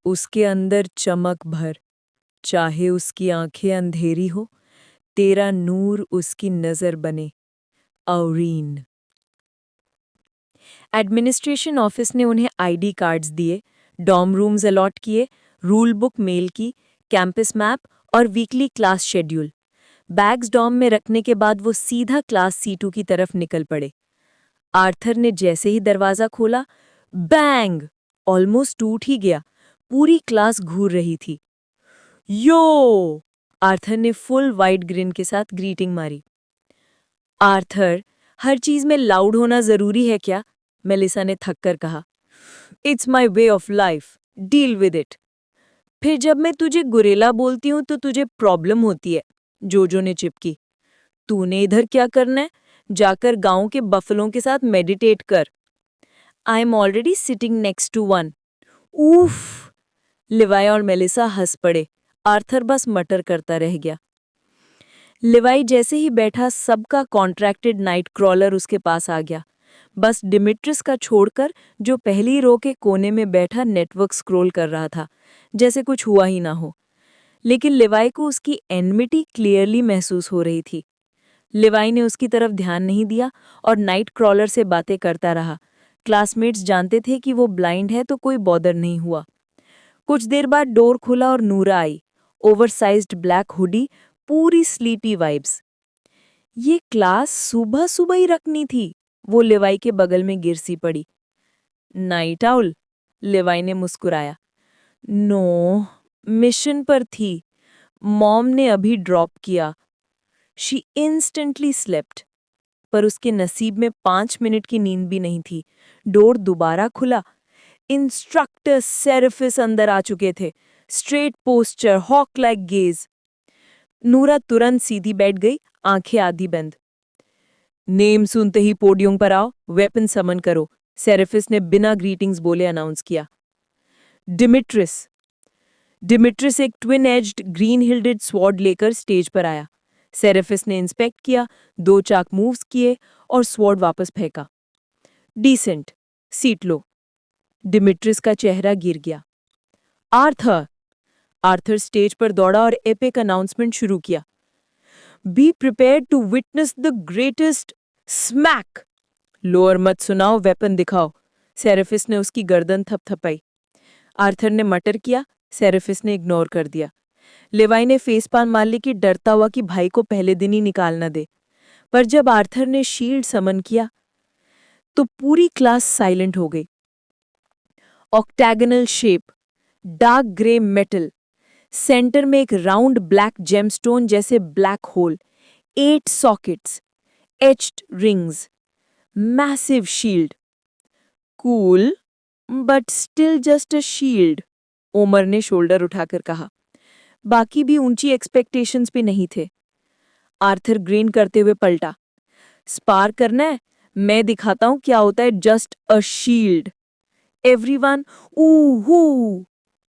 उसके अंदर चमक भर, चाहे उसकी आंखें अंधेरी हो, तेरा नूर उसकी नजर बने। औरीन। एडमिनिस्ट्रेशन ऑफिस ने उन्हें आईडी कार्ड्स दिए, डॉर्म रूम्स अलॉट किए, रूल बुक मेल की, कैंपस मैप और weekly class schedule. Bags dorm में रखने के बाद वो सीधा क्लास C2 की तरफ निकल पड़े। आर्थर ने जैसे ही दरवाजा खोला, बैंग, ऑलमोस्ट टूट ही गया। पूरी क्लास घूर रही थी। यो! आर्थर ने फुल वाइड ग्रिन के साथ ग्रीटिंग मारी। आर्थर, हर चीज में लाउड होना जरूरी है क्या? मेलिसा ने थककर कहा। It's my way of life, deal with it. फिर जब मैं तुझे गुरेला बोलती हूं तो तुझे प्रॉब्लम होती है, जोजो ने चिपकी। तूने इधर क्या करना है? जाकर गांव के बफलों के साथ मेडिटेट कर। I am already sitting next to one. उफ! लिवाई और मेलिसा हंस पड़े। आर्थर बस मटर करता रह गया। लिवाई जैसे ही बैठा, सबका कॉन्ट्रैक्टेड नाइट क्रॉलर उसके पास आ गया। बस डिमिट्रिस का छोड़कर, जो पहली रो के कोने में बैठा नेटवर्क स्क्रॉल कर रहा था, जैसे कुछ हुआ ही ना हो। लेकिन लिवाई को उसकी एनमिटी क्लियरली महसूस हो रही थी। लिवाई ने उसकी तरफ ध्यान नहीं दिया और नाइट क्रॉलर से बातें करता रहा। क्लासमेट्स जानते थे कि वो ब्लाइंड है, तो कोई बॉदर नहीं हुआ। कुछ देर बाद डोर खुला और नूरा आई, ओवरसाइज्ड ब्लैक हुडी, पूरी स्लीपी वाइब्स। ये क्लास सुबह सुबह ही रखनी थी। वो लिवाई के बगल में गिर सी पड़ी। नाइट आउल, लिवाई ने मुस्कुराया। नो, मिशन पर थी। मॉम ने अभी ड्रॉप किया। She instantly slept. पर उसके नसीब में 5 मिनट की नींद भी नहीं थी। डोर दोबारा खुला। इंस्ट्रक्टर सेरेफिस अंदर आ चुके थे। Straight posture, hawk like gaze. Noora तुरंत सीधी बैठ गई, आंखें आधी बंद। नेम सुनते ही पोडियम पर आओ, वेपन समन करो, सेरेफिस ने बिना ग्रीटिंग्स बोले अनाउंस किया। डिमिट्रिस। डिमिट्रिस एक ट्विन एज्ड ग्रीन हिल्डेड स्वॉर्ड लेकर स्टेज पर आया। सेरेफिस ने इंस्पेक्ट किया, 2 चाक मूव्स किए और स्वॉर्ड वापस फेंका। डिसेंट, सीट लो। डिमिट्रिस का चेहरा गिर गया। आर्थर। आर्थर स्टेज पर दौड़ा और एपिक अनाउंसमेंट शुरू किया। Be prepared to witness the greatest smack. Lower मत सुनाओ, वेपन दिखाओ। सेरेफिस ने उसकी गर्दन थपथपाई। आर्थर ने मटर किया, सेरेफिस ने इग्नोर कर दिया। लिवाई ने फेस पान मार ली कि डरता हुआ कि भाई को पहले दिन ही निकाल न दे। पर जब आर्थर ने शील्ड समन किया तो पूरी क्लास साइलेंट हो गई। Octagonal shape, dark grey metal, centre में एक राउंड ब्लैक जेमस्टोन जैसे black hole, 8 sockets, etched rings, massive shield. Cool, but still just a shield, Omar ने शोल्डर उठाकर कहा। बाकी भी ऊंची एक्सपेक्टेशंस पे नहीं थे। आर्थर ग्रीन करते हुए पलटा। स्पार करना है? मैं दिखाता हूं क्या होता है जस्ट अ शील्ड। एवरीवन ऊहू।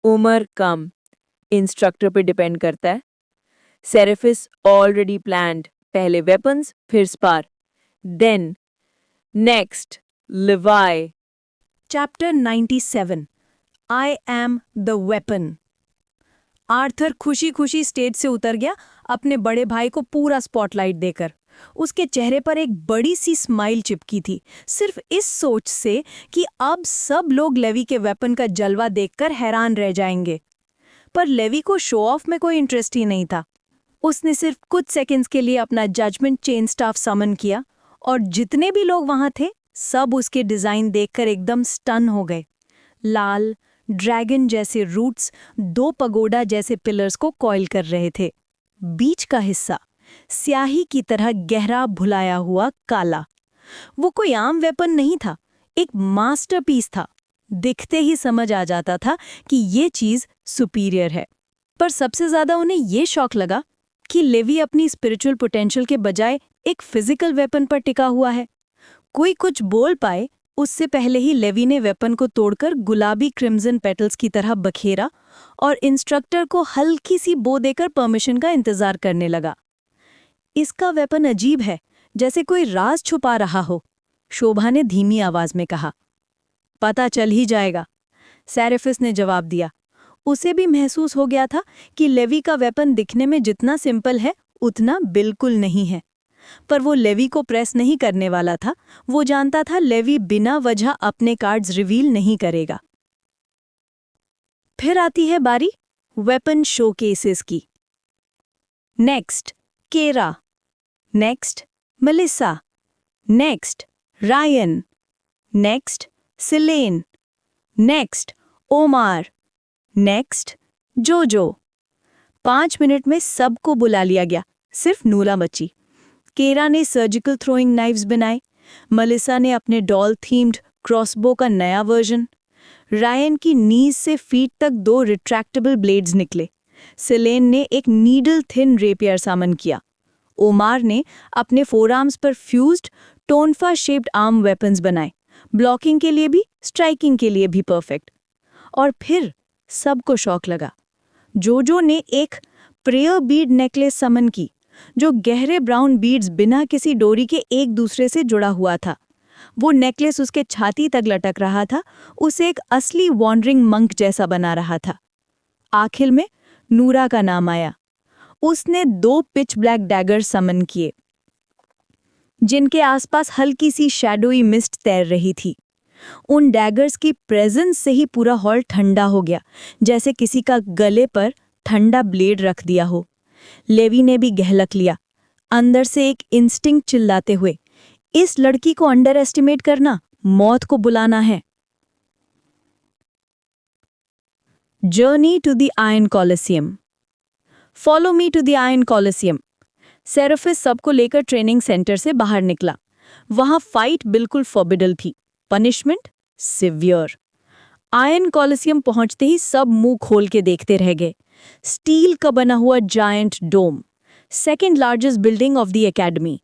Omar come. इंस्ट्रक्टर पे डिपेंड करता है। सेरेफिस ऑलरेडी प्लान्ड, पहले वेपन्स फिर spar. Then next Levi. Chapter 97 I am the weapon. Arthur खुशी खुशी स्टेज से उतर गया, अपने बड़े भाई को पूरा स्पॉटलाइट देकर। उसके चेहरे पर एक बड़ी सी स्माइल चिपकी थी, सिर्फ इस सोच से कि अब सब लोग लेवी के वेपन का जलवा देखकर हैरान रह जाएंगे। पर लेवी को शो ऑफ में कोई इंटरेस्ट ही नहीं था। उसने सिर्फ कुछ सेकंड्स के लिए अपना जजमेंट चेन स्टाफ समन किया और जितने भी लोग वहां थे सब उसके डिजाइन देखकर एकदम स्टन हो गए। लाल ड्रैगन जैसे रूट्स 2 पगोडा जैसे पिलर्स को कॉइल कर रहे थे। बीच का हिस्सा स्याही की तरह गहरा भुलाया हुआ काला। वो कोई आम वेपन नहीं था, एक मास्टरपीस था। दिखते ही समझ आ जाता था कि ये चीज सुपीरियर है। पर सबसे ज्यादा उन्हें ये शौक लगा कि लेवी अपनी स्पिरिचुअल पोटेंशियल के बजाय एक फिजिकल वेपन पर टिका हुआ है। कोई कुछ बोल पाए उससे पहले ही लेवी ने वेपन को तोड़कर गुलाबी क्रिम्सन पेटल्स की तरह बखेरा और इंस्ट्रक्टर को हल्की सी बो देकर परमिशन का इंतजार करने लगा। इसका वेपन अजीब है, जैसे कोई राज छुपा रहा हो, शोभा ने धीमी आवाज में कहा। पता चल ही जाएगा, सेरेफिस ने जवाब दिया। उसे भी महसूस हो गया था कि लेवी का वेपन दिखने में जितना सिंपल है उतना बिल्कुल नहीं है। पर वो लेवी को प्रेस नहीं करने वाला था। वो जानता था लेवी बिना वजह अपने कार्ड्स रिवील नहीं करेगा। फिर आती है बारी वेपन शोकेसेस की। Next Kera, next Melissa, next Ryan, next Celine, next Omar, next JoJo. 5 minute में सबको बुला लिया गया, सिर्फ नूरा बची। केरा ने सर्जिकल थ्रोइंग नाइफ्स बनाए, मलिसा ने अपने डॉल थीम्ड क्रॉसबो का नया वर्जन, रायन की नीज से फीट तक 2 रिट्रैक्टेबल ब्लेड्स निकले, सिलेन ने एक नीडल थिन रेपियर सामन किया, ओमार ने अपने फोरआर्म्स पर फ्यूज्ड टोनफा शेप्ड आर्म वेपन्स बनाए, ब्लॉकिंग के लिए भी स्ट्राइकिंग के लिए भी परफेक्ट। और फिर सबको शौक लगा। जोजो ने एक प्रेयर बीड नेकलेस समन की, जो गहरे ब्राउन बीड्स बिना किसी डोरी के एक दूसरे से जुड़ा हुआ था। वो नेकलेस उसके छाती तक लटक रहा था, उसे एक असली वॉन्डरिंग मंक जैसा बना रहा था। आखिर में नूरा का नाम आया। उसने 2 पिच ब्लैक डैगर समन किए, जिनके आसपास हल्की सी शैडोई मिस्ट तैर रही थी। उन डैगर्स की प्रेजेंस से ही पूरा हॉल ठंडा हो गया, जैसे किसी का गले पर ठंडा ब्लेड रख दिया हो। लेवी ने भी गहलक लिया, अंदर से एक इंस्टिंक्ट चिल्लाते हुए, इस लड़की को अंडर एस्टिमेट करना मौत को बुलाना है। Journey to the iron colosseum. Follow me to the iron colosseum. Seraphis सबको लेकर ट्रेनिंग सेंटर से बाहर निकला। वहां फाइट बिल्कुल फॉरबिडन थी, पनिशमेंट सिवियर। आयरन कॉलिसियम पहुंचते ही सब मुंह खोल के देखते रह गए। स्टील का बना हुआ giant dome, second largest building of the academy.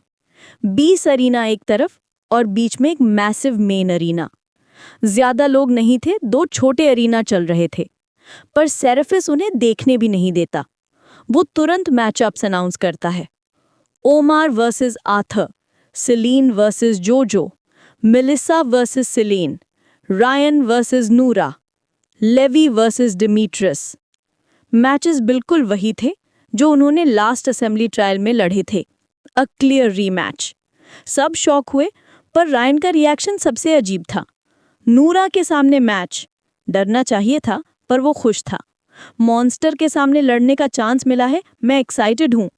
20 arena एक तरफ और बीच में एक मैसिव मेन अरीना। ज्यादा लोग नहीं थे, 2 छोटे अरीना चल रहे थे, पर सेरेफिस उन्हें देखने भी नहीं देता। वो तुरंत मैचअप्स अनाउंस करता है। Omar versus Arthur, Celine versus JoJo, Melissa versus Celine, Ryan versus Noora, Levi versus Demetrius. Matches बिल्कुल वही थे जो उन्होंने लास्ट असेंबली ट्रायल में लड़े थे, अ क्लियर रीमैच। सब शॉक हुए, पर रायन का रिएक्शन सबसे अजीब था। नूरा के सामने मैच, डरना चाहिए था पर वो खुश था। मॉन्स्टर के सामने लड़ने का चांस मिला है, मैं एक्साइटेड हूँ।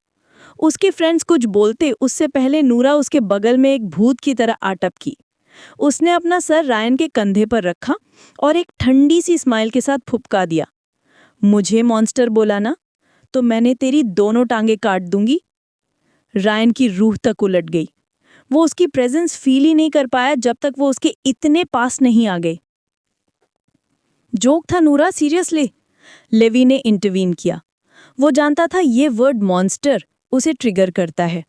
उसके फ्रेंड्स कुछ बोलते उससे पहले नूरा उसके बगल में एक भूत की तरह आटपकी। उसने अपना सर रायन के कंधे पर रखा और एक ठंडी सी स्माइल के साथ फुपका दिया। मुझे मॉन्स्टर बोला ना, तो मैंने तेरी दोनों टांगे काट दूंगी। रायन की रूह तक उलट गई। वो उसकी प्रेजेंस फील ही नहीं कर पाया जब तक वो उसके इतने पास नहीं आ गए। जोक था नूरा, सीरियसली। लेवी ने इंटरवीन किया। वो जानता था ये वर्ड मॉन्स्टर उसे ट्रिगर करता है।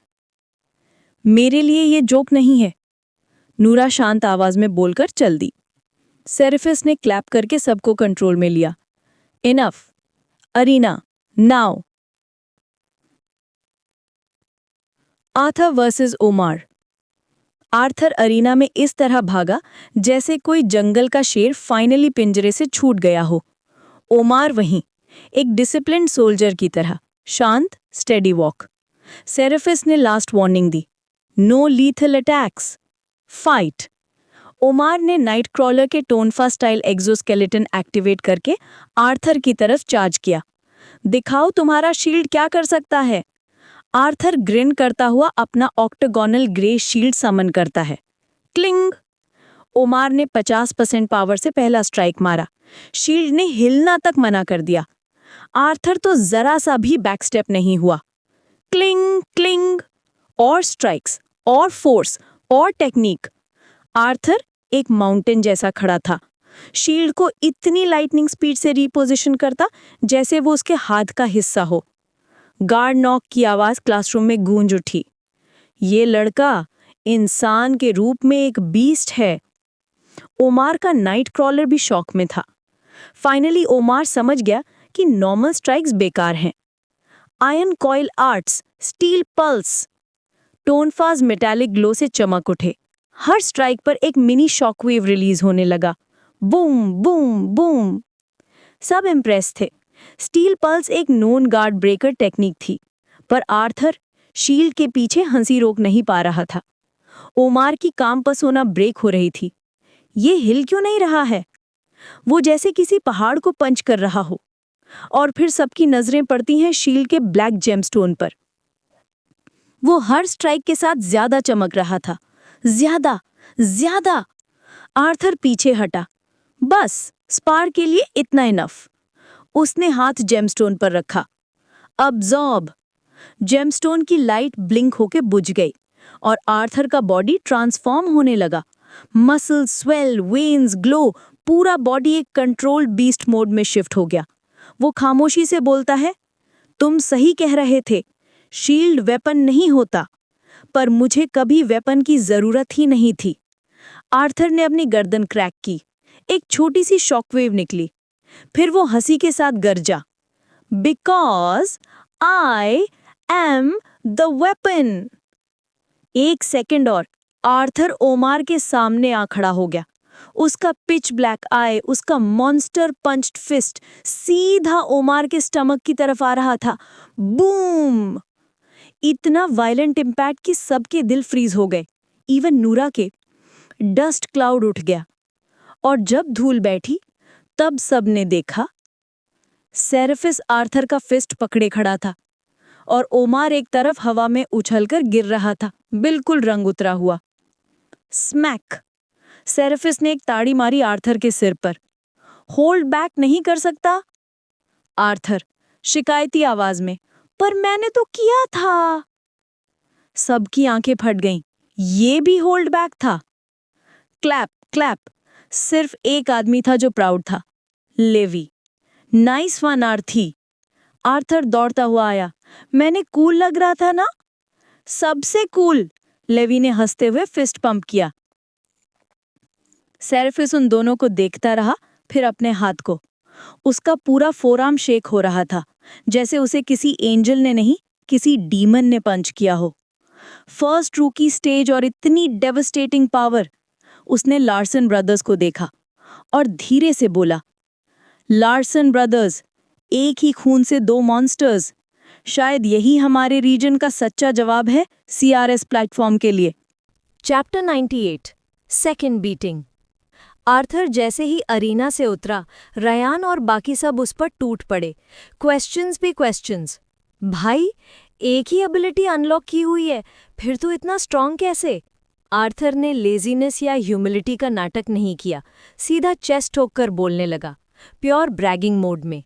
मेरे लिए ये जोक नहीं है, नूरा शांत आवाज में बोलकर चल दी। सेरेफिस ने क्लैप करके सबको कंट्रोल में लिया। Enough, arena, now. Arthur versus Omar. Arthur arena में इस तरह भागा जैसे कोई जंगल का शेर फाइनली पिंजरे से छूट गया हो। ओमार वहीं, एक डिसिप्लिन्ड सोल्जर की तरह, शांत, स्टेडी वॉक। सेरेफिस ने लास्ट वार्निंग दी, no lethal attacks, fight. Omar ने नाइट क्रॉलर के टोनफा स्टाइल एक्सोस्केलेटन एक्टिवेट करके आर्थर की तरफ चार्ज किया। दिखाओ तुम्हारा शील्ड क्या कर सकता है। आर्थर ग्रिन करता हुआ अपना ऑक्टागोनल ग्रे शील्ड समन करता है। क्लिंग! ओमार ने 50% पावर से पहला स्ट्राइक मारा। शील्ड ने हिलना तक मना कर दिया। आर्थर तो जरा सा भी बैकस्टेप नहीं हुआ। Cling cling! और स्ट्राइक्स, और फोर्स, और टेक्निक। आर्थर एक माउंटेन जैसा खड़ा था, शील्ड को इतनी लाइटनिंग स्पीड से रिपोजिशन करता जैसे वो उसके हाथ का हिस्सा हो। गार्ड नॉक की आवाज क्लासरूम में गूंज उठी। ये लड़का इंसान के रूप में एक बीस्ट है। ओमार का नाइट क्रॉलर भी शॉक में था। फाइनली ओमार समझ गया कि नॉर्मल स्ट्राइक्स बेकार हैं। Iron coil arts, steel pulse. Tonfas metallic glow से चमक उठे। हर स्ट्राइक पर एक मिनी शॉकवेव रिलीज होने लगा। Boom boom boom. सब इम्प्रेस थे। स्टील पल्स एक नोन गार्ड ब्रेकर टेक्निक थी, पर आर्थर शील्ड के पीछे हंसी रोक नहीं पा रहा था। ओमार की काम पसोना ब्रेक हो रही थी। ये हिल क्यों नहीं रहा है? वो जैसे किसी पहाड़ को पंच कर रहा हो। और फिर सबकी नजरें पड़ती हैं शील्ड के ब्लैक जेमस्टोन पर। वो हर स्ट्राइक के साथ ज्यादा चमक रहा था। ज्यादा, ज्यादा। आर्थर पीछे हटा। बस स्पार के लिए इतना इनफ। उसने हाथ जेमस्टोन पर रखा। अब्जॉर्ब। जेमस्टोन की लाइट ब्लिंक होके बुझ गई और आर्थर का बॉडी ट्रांसफॉर्म होने लगा। मसल स्वेल, वेन्स ग्लो, पूरा बॉडी एक कंट्रोल्ड बीस्ट मोड में शिफ्ट हो गया। वो खामोशी से बोलता है, तुम सही कह रहे थे, शील्ड वेपन नहीं होता, पर मुझे कभी वेपन की जरूरत ही नहीं थी। आर्थर ने अपनी गर्दन क्रैक की। एक छोटी सी शॉकवेव निकली। फिर वो हंसी के साथ गरजा, because I am the weapon. एक सेकंड और आर्थर ओमार के सामने आ खड़ा हो गया। उसका पिच ब्लैक आई, उसका मॉन्स्टर पंच्ड फिस्ट सीधा ओमार के स्टमक की तरफ आ रहा था। बूम! इतना वायलेंट इम्पैक्ट कि सबके दिल फ्रीज हो गए, इवन नूरा के। डस्ट क्लाउड उठ गया और जब धूल बैठी तब सबने देखा, सेरेफिस आर्थर का फिस्ट पकड़े खड़ा था और ओमार एक तरफ हवा में उछलकर गिर रहा था, बिल्कुल रंग उतरा हुआ। स्मैक! सेरेफिस ने एक ताड़ी मारी आर्थर के सिर पर। होल्ड बैक नहीं कर सकता? आर्थर शिकायती आवाज में, पर मैंने तो किया था। सबकी आंखें फट गईं। ये भी होल्ड बैक था? Clap clap. सिर्फ एक आदमी था जो प्राउड था, Levi. Nice one Arthie. Arthur दौड़ता हुआ आया। मैंने कूल लग रहा था ना? सबसे कूल, लेवी ने हंसते हुए फिस्ट पंप किया। सेरेफिस उन दोनों को देखता रहा, फिर अपने हाथ को। उसका पूरा फोरआर्म शेक हो रहा था, जैसे उसे किसी एंजल ने नहीं, किसी डीमन ने पंच किया हो। फर्स्ट रूकी स्टेज और इतनी डेवस्टेटिंग पावर। उसने लार्सन ब्रदर्स को देखा और धीरे से बोला, लार्सन ब्रदर्स, एक ही खून से दो मॉन्स्टर्स। शायद यही हमारे रीजन का सच्चा जवाब है सीआरएस प्लेटफॉर्म के लिए। Chapter 98 second beating. आर्थर जैसे ही अरीना से उतरा, रयान और बाकी सब उस पर टूट पड़े। क्वेश्चंस भी क्वेश्चंस। भाई, एक ही एबिलिटी अनलॉक की हुई है, फिर तो इतना स्ट्रांग कैसे? आर्थर ने लेजीनेस या ह्यूमिलिटी का नाटक नहीं किया, सीधा चेस्ट ठोककर बोलने लगा, प्योर ब्रैगिंग मोड में।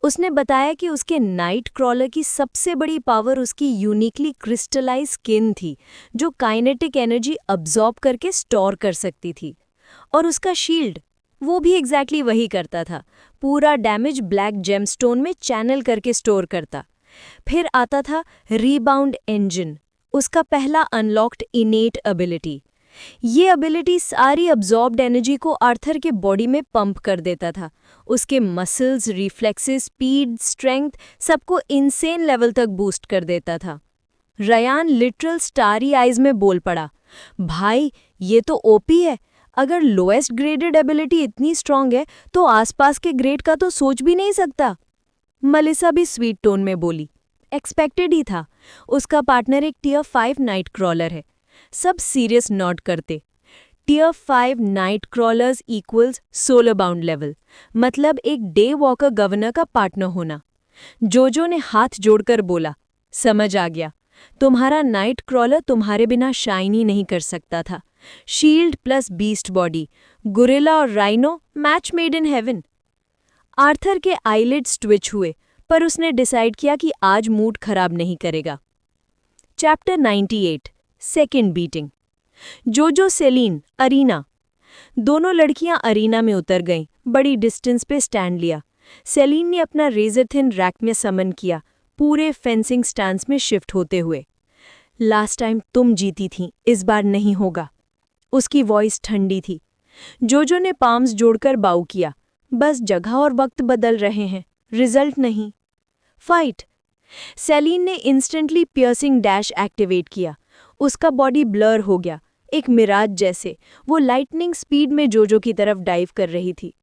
उसने बताया कि उसके नाइट क्रॉलर की सबसे बड़ी पावर उसकी यूनिकली क्रिस्टलाइज स्किन थी, जो काइनेटिक एनर्जी अब्जॉर्ब करके स्टोर कर सकती थी। और उसका शील्ड, वो भी एग्जैक्टली वही करता था, पूरा डैमेज ब्लैक जेमस्टोन में चैनल करके स्टोर करता। फिर आता था रीबाउंड इंजन, उसका पहला अनलॉक्ड इनेट एबिलिटी। ये एबिलिटी सारी अब्जॉर्ब्ड एनर्जी को आर्थर के बॉडी में पंप कर देता था। उसके मसल्स, रिफ्लेक्सेस, स्पीड, स्ट्रेंथ सबको इनसेन लेवल तक बूस्ट कर देता था। रयान लिटरल स्टारी आइज में बोल पड़ा, भाई ये तो ओपी है। अगर लोएस्ट ग्रेडेड एबिलिटी इतनी स्ट्रांग है तो आसपास के ग्रेड का तो सोच भी नहीं सकता। मलिसा भी स्वीट टोन में बोली, एक्सपेक्टेड ही था। उसका पार्टनर एक टियर 5 नाइट क्रॉलर है। सब सीरियस नॉट करते। Tier 5 night crawlers equals solo bound level, मतलब एक डे वॉकर गवर्नर का पार्टनर होना। जोजो ने हाथ जोड़कर बोला, समझ आ गया। तुम्हारा नाइट क्रॉलर तुम्हारे बिना शाइन ही नहीं कर सकता था। Shield plus beast body, gorilla और rhino, match made in heaven. Arthur के आईलिड्स ट्विच हुए, पर उसने डिसाइड किया कि आज मूड खराब नहीं करेगा। Chapter 98, second beating. जोजो, सेलिन, अरीना। दोनों लड़कियां अरीना में उतर गईं, बड़ी डिस्टेंस पे स्टैंड लिया। सेलिन ने अपना रेजर थिन रैक में समन किया, पूरे फेंसिंग स्टांस में शिफ्ट होते हुए। लास्ट टाइम तुम जीती थी, इस बार नहीं होगा। उसकी वॉइस ठंडी थी। जोजो ने पाम्स जोड़कर बाउ किया, बस जगह और वक्त बदल रहे हैं, रिजल्ट नहीं। फाइट। सेलिन ने इंस्टेंटली पियर्सिंग डैश एक्टिवेट किया। उसका बॉडी ब्लर हो गया, एक मिराज जैसे। वो लाइटनिंग स्पीड में जोजो की तरफ डाइव कर रही थी,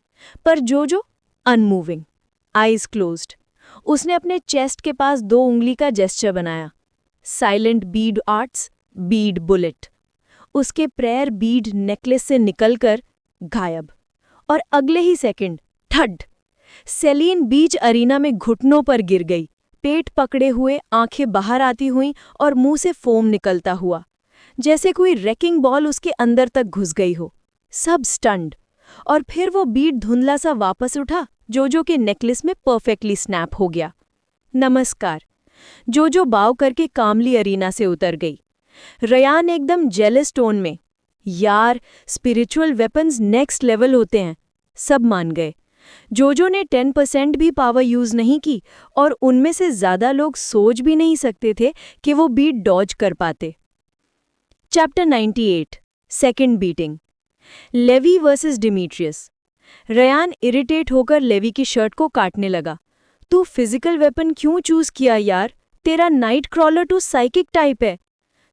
पर जोजो अनमूविंग, आईज क्लोज्ड। उसने अपने चेस्ट के पास 2 उंगली का जेस्चर बनाया। Silent Beed arts, Beed bullet. उसके प्रेयर बीड नेकलेस से निकलकर गायब, और अगले ही सेकंड ठड। सेलिन बीच अरीना में घुटनों पर गिर गई, पेट पकड़े हुए, आंखें बाहर आती हुईं और मुंह से फोम निकलता हुआ, जैसे कोई रेकिंग बॉल उसके अंदर तक घुस गई हो। सब स्टन्ड। और फिर वो बीड धुंधला सा वापस उठा, जोजो के नेकलेस में परफेक्टली स्नैप हो गया। नमस्कार। जोजो बाव करके कामली अरीना से उतर गई। रयान एकदम जेलस टोन में, यार स्पिरिचुअल वेपन्स नेक्स्ट लेवल होते हैं। सब मान गए। जोजो ने 10% भी पावर यूज नहीं की, और उनमें से ज्यादा लोग सोच भी नहीं सकते थे कि वो बीट डॉज कर पाते। Chapter 98, second beating. Levi versus Demetrius. Ryan irritate होकर लेवी की शर्ट को काटने लगा। तू फिजिकल वेपन क्यों चूज किया यार? तेरा night crawler too psychic type है।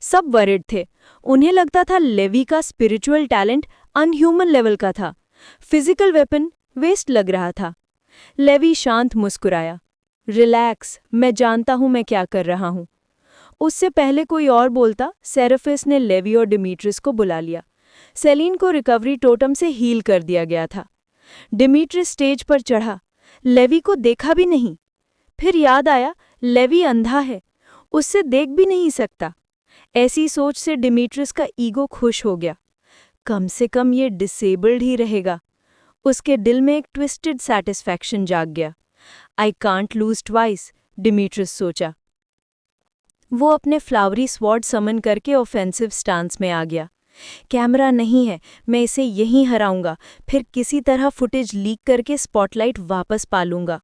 सब वरिड थे। उन्हें लगता था लेवी का स्पिरिचुअल टैलेंट अनह्यूमन लेवल का था। फिजिकल वेपन वेस्ट लग रहा था। लेवी शांत मुस्कुराया, रिलैक्स, मैं जानता हूं मैं क्या कर रहा हूं। उससे पहले कोई और बोलता, सेराफिस ने लेवी और डिमीट्रियस को बुला लिया। सेलिन को रिकवरी टोटम से हील कर दिया गया था। डिमीट्रियस स्टेज पर चढ़ा, लेवी को देखा भी नहीं। फिर याद आया, लेवी अंधा है, उससे देख भी नहीं सकता। ऐसी सोच से डिमीट्रियस का ईगो खुश हो गया। कम से कम ये डिसेबल्ड ही रहेगा। उसके दिल में एक ट्विस्टेड सैटिस्फैक्शन जाग गया। आई कांट लूज ट्वाइस, डिमीट्रियस सोचा। वो अपने फ्लावरी स्वॉर्ड समन करके ऑफेंसिव स्टांस में आ गया। कैमरा नहीं है, मैं इसे यहीं हराऊंगा, फिर किसी तरह फुटेज लीक करके स्पॉटलाइट वापस पालूंगा।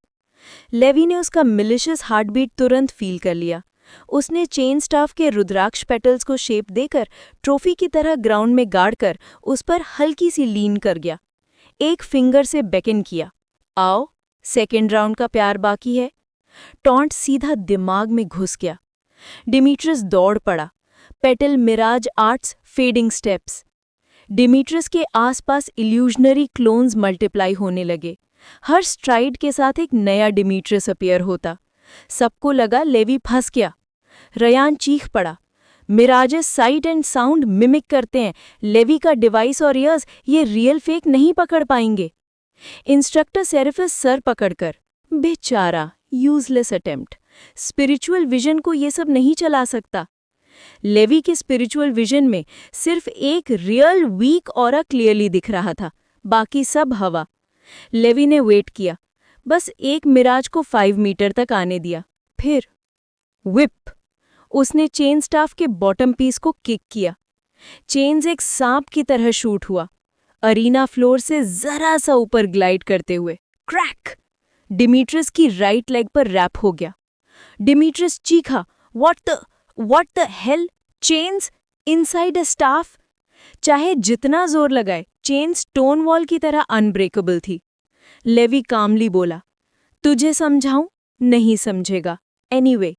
लेवी ने उसका मिलिशियस हार्टबीट तुरंत फील कर लिया। उसने चेन स्टाफ के रुद्राक्ष पेटल्स को शेप देकर ट्रॉफी की तरह ग्राउंड में गाड़कर उस पर हल्की सी लीन कर गया। एक फिंगर से बेकन किया, आओ, सेकेंड राउंड का प्यार बाकी है। टॉन्ट सीधा दिमाग में घुस गया। डिमीट्रियस दौड़ पड़ा। Petal mirage arts, fading steps. Demetrius के आसपास इल्यूजनरी क्लोन्स मल्टीप्लाई होने लगे। हर स्ट्राइड के साथ एक नया डिमीट्रियस अपीयर होता। सबको लगा लेवी फंस गया। रयान चीख पड़ा, Mirages site and sound mimic करते हैं, लेवी का डिवाइस और ईयर्स ये रियल फेक नहीं पकड़ पाएंगे। इंस्ट्रक्टर सेराफिस सर पकड़कर, बेचारा, यूजलेस अटेम्प्ट, स्पिरिचुअल विजन को ये सब नहीं चला सकता। लेवी के स्पिरिचुअल विजन में सिर्फ एक रियल वीक ऑरा क्लियरली दिख रहा था, बाकी सब हवा। लेवी ने वेट किया, बस एक मिराज को 5 मीटर तक आने दिया। फिर whip! उसने चेन स्टाफ के बॉटम पीस को किक किया। चेन्स एक सांप की तरह शूट हुआ, अरीना फ्लोर से जरा सा ऊपर ग्लाइड करते हुए। क्रैक! डिमीट्रियस की राइट लेग पर रैप हो गया। डिमीट्रियस चीखा, what the hello? Chains inside a staff. चाहे जितना जोर लगाए, चेन स्टोन वॉल की तरह अनब्रेकेबल थी। लेवी कामली बोला, तुझे समझाऊं? नहीं समझेगा। एनीवे,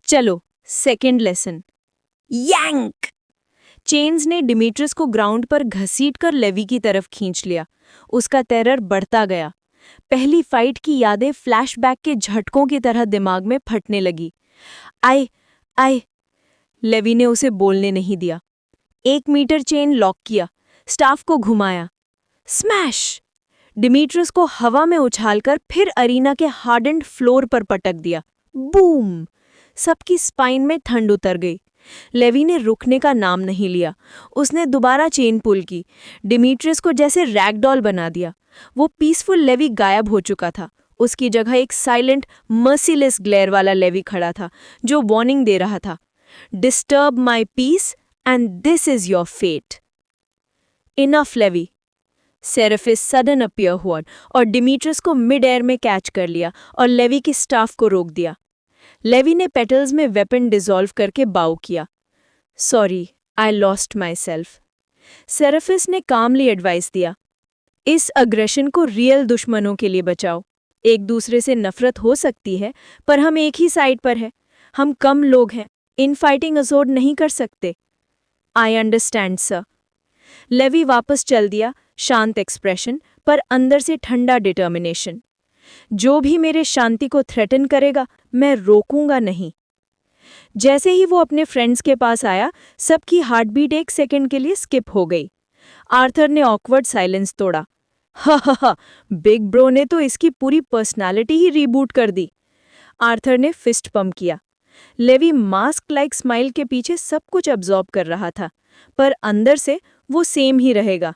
चलो सेकेंड लेसन। यांक! चेन्स ने डिमीट्रियस को ग्राउंड पर घसीटकर लेवी की तरफ खींच लिया। उसका टेरर बढ़ता गया। पहली फाइट की यादें फ्लैशबैक के झटकों की तरह दिमाग में फटने लगी। आई लेवी ने उसे बोलने नहीं दिया। 1 मीटर चेन लॉक किया, स्टाफ को घुमाया। स्मैश! डिमीट्रियस को हवा में उछालकर फिर अरीना के हार्डेंड फ्लोर पर पटक दिया। बूम! सबकी स्पाइन में ठंड उतर गई। लेवी ने रुकने का नाम नहीं लिया। उसने दोबारा चेन पुल की, डिमीट्रियस को जैसे रैगडॉल बना दिया। वो पीसफुल लेवी गायब हो चुका था। उसकी जगह एक साइलेंट, मर्सीलेस ग्लेयर वाला लेवी खड़ा था, जो वार्निंग दे रहा था, disturb my peace and this is your fate. Enough Levi. Seraphis sudden appear हुआ और डिमीट्रियस को मिड एयर में कैच कर लिया और लेवी की स्टाफ को रोक दिया। लेवी ने पेटल्स में वेपन डिसॉल्व करके बाउ किया। Sorry, I lost myself. Seraphis ने कामली एडवाइस दिया, इस अग्रेशन को रियल दुश्मनों के लिए बचाओ। एक दूसरे से नफरत हो सकती है, पर हम एक ही साइड पर हैं। हम कम लोग हैं, इन फाइटिंग असोर्ड नहीं कर सकते। I understand sir. लेवी वापस चल दिया, शांत एक्सप्रेशन पर अंदर से ठंडा डिटर्मिनेशन। जो भी मेरे शांति को थ्रेटन करेगा, मैं रोकूंगा नहीं। जैसे ही वो अपने फ्रेंड्स के पास आया, सबकी हार्टबीट 1 सेकंड के लिए स्किप हो गई। आर्थर ने ऑकवर्ड साइलेंस तोड़ा। हा, बिग ब्रो ने तो इसकी पूरी पर्सनालिटी ही रीबूट कर दी। आर्थर ने फिस्ट पंप किया। लेवी मास्क लाइक स्माइल के पीछे सब कुछ अब्जॉर्ब कर रहा था, पर अंदर से वो सेम ही रहेगा।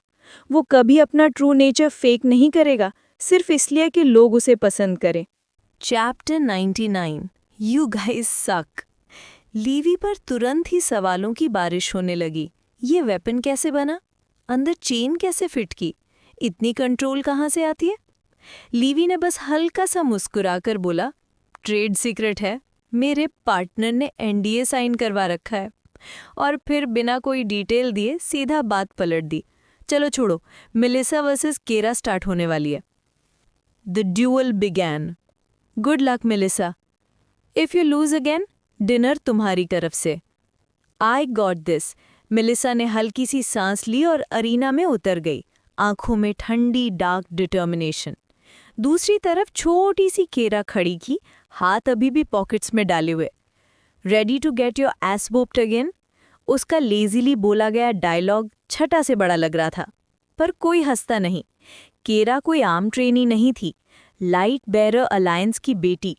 वो कभी अपना ट्रू नेचर फेक नहीं करेगा, सिर्फ इसलिए कि लोग उसे पसंद करें। चैप्टर 99 यू गाइस सक। लीवी पर तुरंत ही सवालों की बारिश होने लगी। ये वेपन कैसे बना? अंदर चेन कैसे फिट की? इतनी कंट्रोल कहाँ से आती है? लीवी ने बस हल्का सा मुस्कुराकर बोला, ट्रेड सीक्रेट है, मेरे पार्टनर ने एनडीए साइन करवा रखा है। और फिर बिना कोई डिटेल दिए सीधा बात पलट दी। चलो छोड़ो, मेलिसा वर्सेस केरा स्टार्ट होने वाली है। The dual began. Good luck Melissa. If you lose again, dinner तुम्हारी तरफ से। I got this. मेलिसा ने हल्की सी सांस ली और अरीना में उतर गई, आंखों में ठंडी डार्क डिटर्मिनेशन। दूसरी तरफ छोटी सी केरा खड़ी की, हाथ अभी भी पॉकेट्स में डाले हुए। Ready to get your ass bopped again? उसका लेजीली बोला गया डायलॉग छठा से बड़ा लग रहा था, पर कोई हंसता नहीं। केरा कोई आम ट्रेनी नहीं थी, लाइट बेरर अलायंस की बेटी,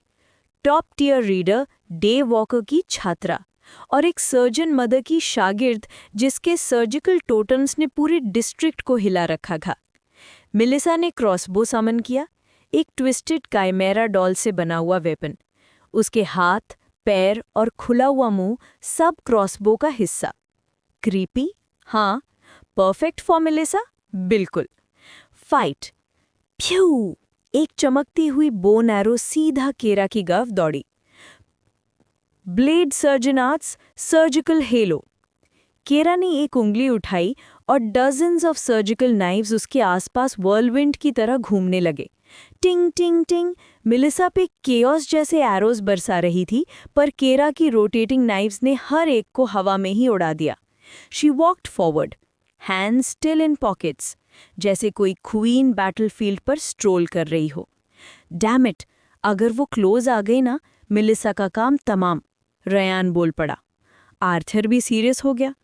top tier reader day walker की छात्रा और एक सर्जन मदर की शागिर्द जिसके सर्जिकल टोटम्स ने पूरे डिस्ट्रिक्ट को हिला रखा था। मेलिसा ने क्रॉसबो समन किया, एक ट्विस्टेड काइमेरा डॉल से बना हुआ वेपन। उसके हाथ, पैर और खुला हुआ मुंह सब क्रॉसबो का हिस्सा। क्रीपी? हाँ। Perfect for Melissa? बिल्कुल। फाइट। प्यू! एक चमकती हुई बोन एरो सीधा केरा की गर्व दौड़ी। Blade surgeon arts, surgical hello. केरा ने एक उंगली उठाई और डजन्स ऑफ सर्जिकल नाइव्स उसके आसपास व्हर्लविंड की तरह घूमने लगे। टिंग टिंग टिंग। मेलिसा पे केओस जैसे एरोज बरसा रही थी, पर केरा की रोटेटिंग नाइव्स ने हर एक को हवा में ही उड़ा दिया। She walked forward, hands still in pockets, जैसे कोई क्वीन बैटलफील्ड पर स्ट्रोल कर रही हो। डैम इट, अगर वो क्लोज आ गई ना, मेलिसा का काम तमाम। रयान बोल पड़ा। आर्थर भी सीरियस हो गया।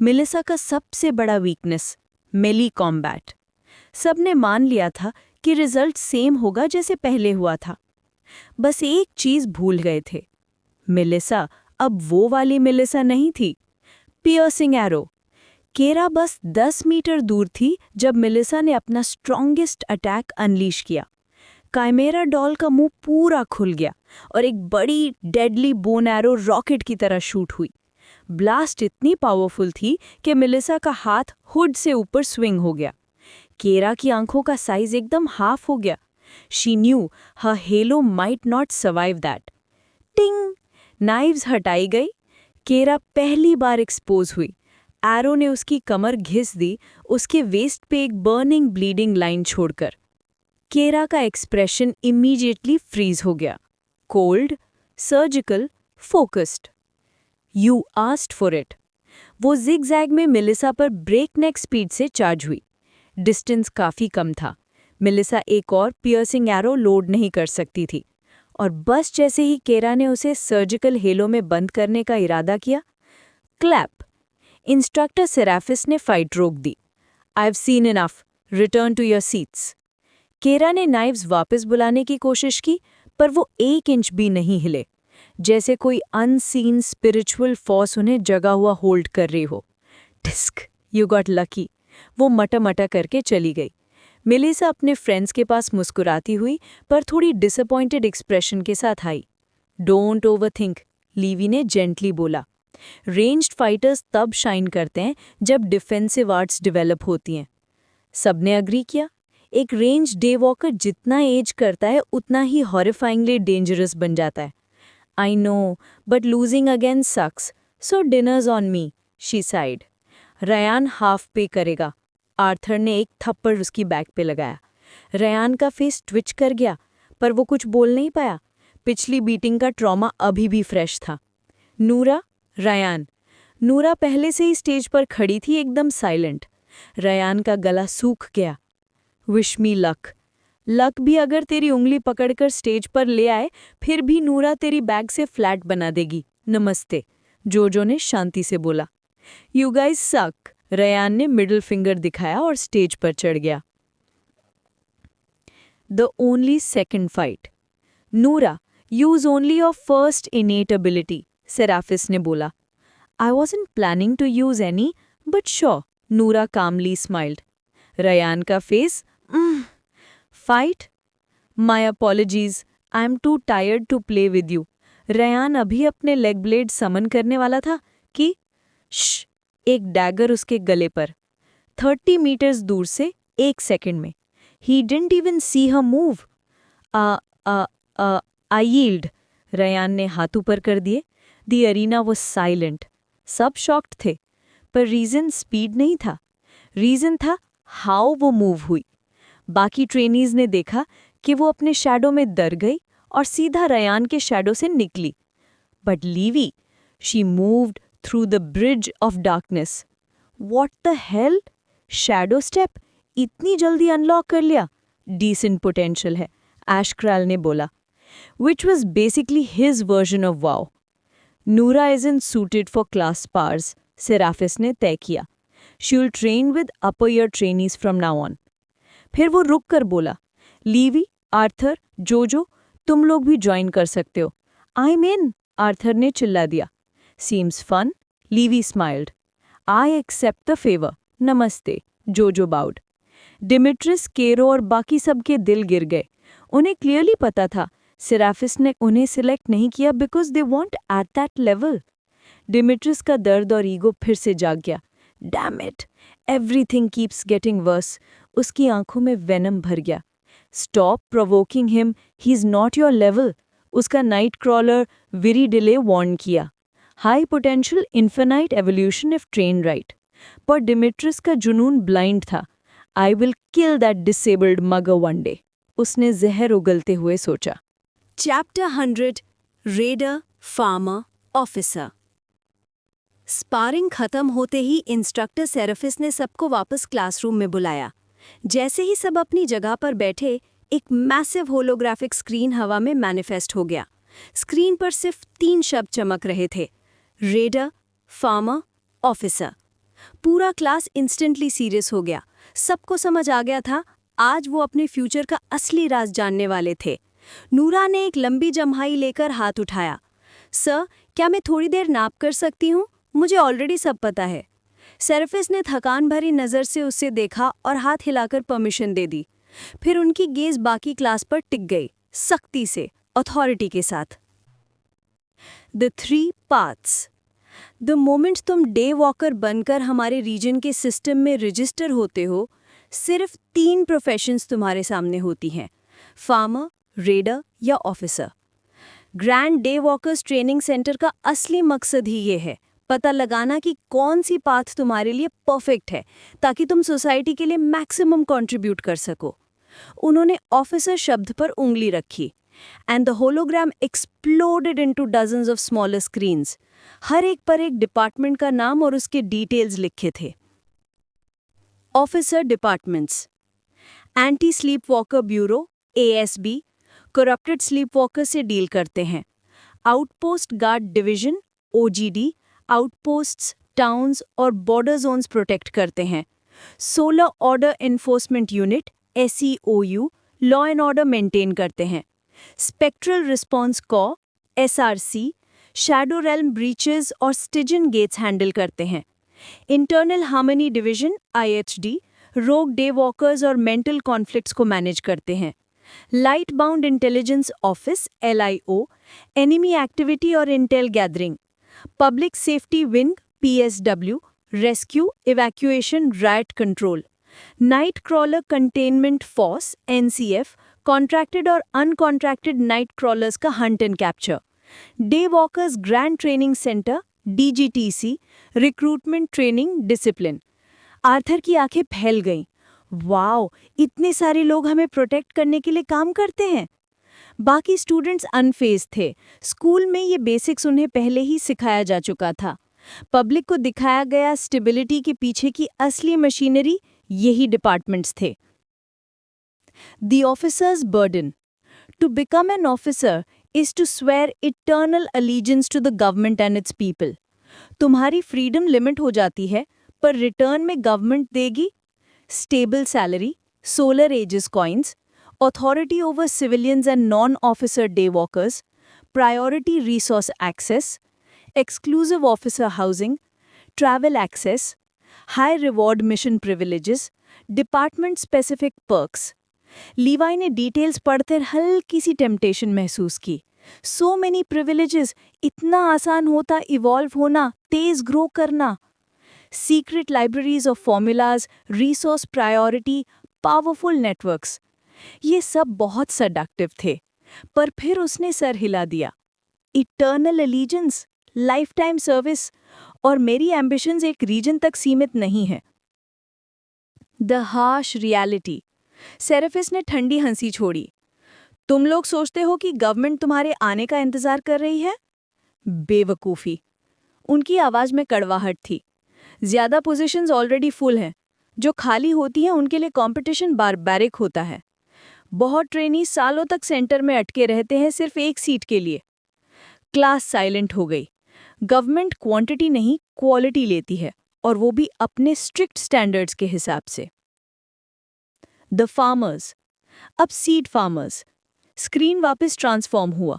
मेलिसा का सबसे बड़ा वीकनेस, मेली कॉम्बैट। सबने मान लिया था कि रिजल्ट सेम होगा जैसे पहले हुआ था। बस एक चीज भूल गए थे, मेलिसा अब वो वाली मेलिसा नहीं थी। Piercing arrow. केरा बस 10 मीटर दूर थी जब मेलिसा ने अपना स्ट्रॉन्गेस्ट अटैक अनलीश किया। काइमेरा डॉल का मुंह पूरा खुल गया और एक बड़ी डेडली बोन एरो रॉकेट की तरह शूट हुई। ब्लास्ट इतनी पावरफुल थी कि मेलिसा का हाथ हुड से ऊपर स्विंग हो गया। केरा की आंखों का साइज एकदम हाफ हो गया। She knew her hello might not survive that. टिंग! नाइव्स हटाई गई। केरा पहली बार एक्सपोज हुई। एरो ने उसकी कमर घिस दी, उसके वेस्ट पे एक बर्निंग ब्लीडिंग लाइन छोड़कर। केरा का एक्सप्रेशन इमीडिएटली फ्रीज हो गया। Cold, surgical, focused. You asked for it. वो जिगजैग में मेलिसा पर ब्रेक नेक स्पीड से चार्ज हुई। डिस्टेंस काफी कम था। मेलिसा एक और पियर्सिंग एरो लोड नहीं कर सकती थी। और बस जैसे ही केरा ने उसे सर्जिकल हेलो में बंद करने का इरादा किया, क्लैप। इंस्ट्रक्टर सेराफिस ने फाइट रोक दी। I have seen enough, return to your seats. Kera ने नाइव्स वापस बुलाने की कोशिश की, पर वो 1 इंच भी नहीं हिले, जैसे कोई अनसीन स्पिरिचुअल फोर्स उन्हें जगा हुआ होल्ड कर रही हो। टिस्क, यू गॉट लकी। वो मटा करके चली गई। मेलिसा अपने फ्रेंड्स के पास मुस्कुराती हुई पर थोड़ी डिसअपॉइंटेड एक्सप्रेशन के साथ आई। डोंट ओवरथिंक, लीवी ने जेंटली बोला। रेंज्ड फाइटर्स तब शाइन करते हैं जब डिफेंसिव आर्ट्स डेवलप होती हैं। सबने अग्री किया। एक रेंज डे वॉकर जितना एज करता है उतना ही हॉरिफाइंगली डेंजरस बन जाता है। I know, but losing again sucks, so dinner's on me, she sighed. Ryan half pay करेगा। आर्थर ने एक थप्पड़ उसकी बैक पे लगाया। रयान का फेस ट्विच कर गया, पर वो कुछ बोल नहीं पाया। पिछली बीटिंग का ट्रॉमा अभी भी फ्रेश था। नूरा, रयान। नूरा पहले से ही स्टेज पर खड़ी थी, एकदम साइलेंट। रयान का गला सूख गया। Wish me luck. लक भी अगर तेरी उंगली पकड़कर स्टेज पर ले आए, फिर भी नूरा तेरी बैग से फ्लैट बना देगी। नमस्ते, जोजो ने शांति से बोला। You guys suck. रयान ने मिडिल फिंगर दिखाया और स्टेज पर चढ़ गया। The only second fight. Nura, use only your first innate ability, Seraphis ने बोला। I wasn't planning to use any, but sure, Nura calmly smiled. Ryan का face, fight? My apologies, I am too tired to play with you. Ryan अभी अपने leg blade समन करने वाला था कि श्श, एक डैगर उसके गले पर। 30 मीटर्स दूर से 1 सेकंड में। He didn't even see her move. I yield. Ryan ने हाथ ऊपर कर दिए। The arena was silent. सब शॉक्ड थे, पर रीजन स्पीड नहीं था। रीजन था हाउ वो मूव हुई। बाकी ट्रेनीज ने देखा कि वो अपने शैडो में दर गई और सीधा रयान के शैडो से निकली। But Levi, she moved through the bridge of darkness. What the hell? Shadow step इतनी जल्दी अनलॉक कर लिया? डिसेंट पोटेंशियल है, एशक्राल ने बोला। Which was basically his version of wow. Noora isn't suited for class spars, सेराफिस ने तय किया। She will train with upper year trainees from now on. फिर वो रुक कर बोला, लीवी, आर्थर, जोजो, तुम लोग भी ज्वाइन कर सकते हो। I'm in, आर्थर ने चिल्ला दिया। Seems fun, लीवी smiled. I accept the favor. नमस्ते, जोजो बाउड। डिमिट्रिस, केरो और बाकी सबके दिल गिर गए। उन्हें क्लियरली पता था सेराफिस ने उन्हें सिलेक्ट नहीं किया because they want at that level. Demetrius का दर्द और ईगो फिर से जाग गया। Damn it, everything keeps getting worse. उसकी आंखों में वेनम भर गया। Stop provoking him, he is not your level, उसका नाइट क्रॉलर विरीडिले वार्न किया। High potential infinite evolution if train right. पर डिमिट्रिस का जुनून ब्लाइंड था। I will kill that disabled maggot one day, उसने जहर उगलते हुए सोचा। Chapter 100 raider, farmer, officer. Sparring खत्म होते ही इंस्ट्रक्टर सेराफिस ने सबको वापस क्लासरूम में बुलाया। जैसे ही सब अपनी जगह पर बैठे, एक मैसिव होलोग्राफिक स्क्रीन हवा में मैनिफेस्ट हो गया। स्क्रीन पर सिर्फ 3 शब्द चमक रहे थे, रेडर, फार्मर, ऑफिसर। पूरा क्लास इंस्टेंटली सीरियस हो गया। सबको समझ आ गया था आज वो अपने फ्यूचर का असली राज जानने वाले थे। नूरा ने एक लंबी जम्हाई लेकर हाथ उठाया। सर, क्या मैं थोड़ी देर नाप कर सकती हूँ? मुझे ऑलरेडी सब पता है। सेराफिस ने थकान भरी नज़र से उससे देखा और हाथ हिलाकर परमिशन दे दी। फिर उनकी गेज बाकी क्लास पर टिक गई, सख्ती से, अथॉरिटी के साथ। The 3 paths. द मोमेंट तुम डे वॉकर बनकर हमारे रीजन के सिस्टम में रजिस्टर होते हो, सिर्फ 3 प्रोफेशंस तुम्हारे सामने होती हैं, फार्मर, रेडर या officer. Grand day walkers training centre का असली मकसद ही ये है, पता लगाना कि कौन सी पाथ तुम्हारे लिए परफेक्ट है ताकि तुम सोसाइटी के लिए मैक्सिमम कंट्रीब्यूट कर सको। उन्होंने ऑफिसर शब्द पर उंगली रखी and the hologram exploded into dozens of smaller screens. हर एक पर एक डिपार्टमेंट का नाम और उसके डिटेल्स लिखे थे। Officer departments: anti sleep walker bureau ASB, corrupted sleep walker से डील करते हैं। Outpost guard division OGD, outposts, towns और बॉर्डर जोन्स प्रोटेक्ट करते हैं। Solar order enforcement unit SEOU, law and order maintain करते हैं। स्पेक्ट्रल रिस्पॉन्स कॉ SRC, shadow realm breaches और स्टिजन गेट्स हैंडल करते हैं। Internal harmony division IHD, rogue day walkers और मेंटल कॉन्फ्लिक्ट्स को मैनेज करते हैं। Light bound intelligence office LIO, enemy activity और intel gathering. Public safety wing PSW, rescue, evacuation, riot control. Night crawler containment force NCF, contracted और uncontracted night crawlers का hunt and capture. Day walkers grand training centre DGTC, recruitment, training, discipline. Arthur की आंखें फैल गईं। Wow, इतने सारे लोग हमें प्रोटेक्ट करने के लिए काम करते हैं। बाकी स्टूडेंट्स अनफेज थे। स्कूल में ये बेसिक्स उन्हें पहले ही सिखाया जा चुका था। पब्लिक को दिखाया गया स्टेबिलिटी के पीछे की असली मशीनरी यही डिपार्टमेंट्स थे। The officer's burden: to become an officer is to swear eternal allegiance to the government and its people. तुम्हारी फ्रीडम लिमिट हो जाती है, पर रिटर्न में गवर्नमेंट देगी stable salary, solar ages coins, authority over civilians and non-officer day walkers, priority resource access, exclusive officer housing, travel access, high reward mission privileges, department specific perks. लीवाई ने details पढ़कर हल्की सी temptation महसूस की। So many privileges, इतना आसान होता evolve होना, तेज grow करना। Secret libraries of formulas, resource priority, powerful networks, ये सब बहुत सडक्टिव थे। पर फिर उसने सर हिला दिया। Eternal allegiance, life time service, और मेरी एम्बिशंस एक रीजन तक सीमित नहीं है। The harsh reality. सेरेफिस ने ठंडी हंसी छोड़ी। तुम लोग सोचते हो कि गवर्नमेंट तुम्हारे आने का इंतजार कर रही है? बेवकूफ़ी। उनकी आवाज़ में कड़वाहट थी। ज़्यादा पोजीशंस ऑलरेडी फुल हैं। जो खाली होती हैं उनके लिए कंपटीशन बारबैरिक होता है। बहुत ट्रेनी सालों तक सेंटर में अटके रहते हैं सिर्फ एक सीट के लिए। क्लास साइलेंट हो गई। गवर्नमेंट क्वांटिटी नहीं, क्वालिटी लेती है, और वो भी अपने स्ट्रिक्ट स्टैंडर्ड्स के हिसाब से। द फार्मर्स, अब सीड फार्मर्स। स्क्रीन वापस ट्रांसफॉर्म हुआ।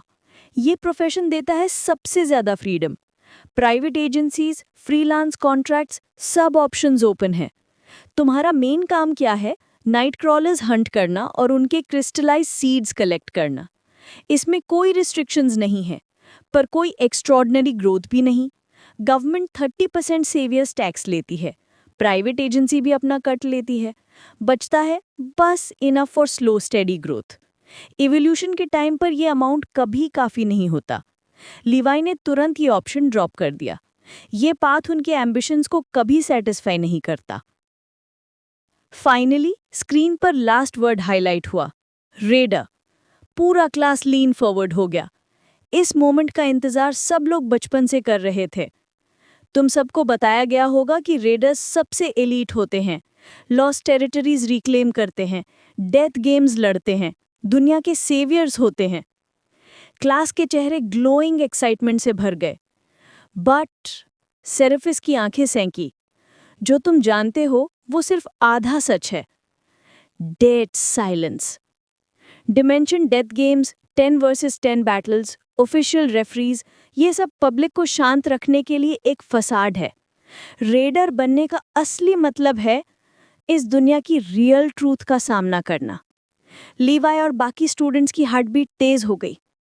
ये प्रोफेशन देता है सबसे ज़्यादा freedom. Private agencies, freelance contracts, सब ऑप्शंस ओपन हैं। तुम्हारा मेन काम क्या है? नाइट क्रॉलर्स हंट करना और उनके क्रिस्टलाइज सीड्स कलेक्ट करना। इसमें कोई रिस्ट्रिक्शंस नहीं है, पर कोई एक्स्ट्रॉर्डिनरी ग्रोथ भी नहीं। गवर्नमेंट 30% सेवियर्स टैक्स लेती है। प्राइवेट एजेंसी भी अपना कट लेती है। बचता है बस enough for slow steady growth. Evolution के टाइम पर यह अमाउंट कभी काफ़ी नहीं होता। लीवाई ने तुरंत ये ऑप्शन ड्रॉप कर दिया। ये पाथ उनके एम्बिशंस को कभी सेटिस्फाई नहीं करता। फाइनली स्क्रीन पर लास्ट वर्ड हाईलाइट हुआ, रेडर। पूरा क्लास लीन फॉरवर्ड हो गया। इस मोमेंट का इंतजार सब लोग बचपन से कर रहे थे। तुम सबको बताया गया होगा कि रेडर्स सबसे एलीट होते हैं, लॉस्ट टेरिटरीज रिक्लेम करते हैं, डेथ गेम्स लड़ते हैं, दुनिया के सेवियर्स होते हैं। क्लास के चेहरे ग्लोइंग एक्साइटमेंट से भर गए। बट सेरेफिस की आंखें सेंकी। जो तुम जानते हो वो सिर्फ आधा सच है। Dead silence. Dimension death games, 10 versus 10 battles, official referees, ये सब पब्लिक को शांत रखने के लिए एक फसाड है। रेडर बनने का असली मतलब है इस दुनिया की रियल ट्रूथ का सामना करना। लीवाई और बाकी स्टूडेंट्स की हार्ट बीट तेज हो गई।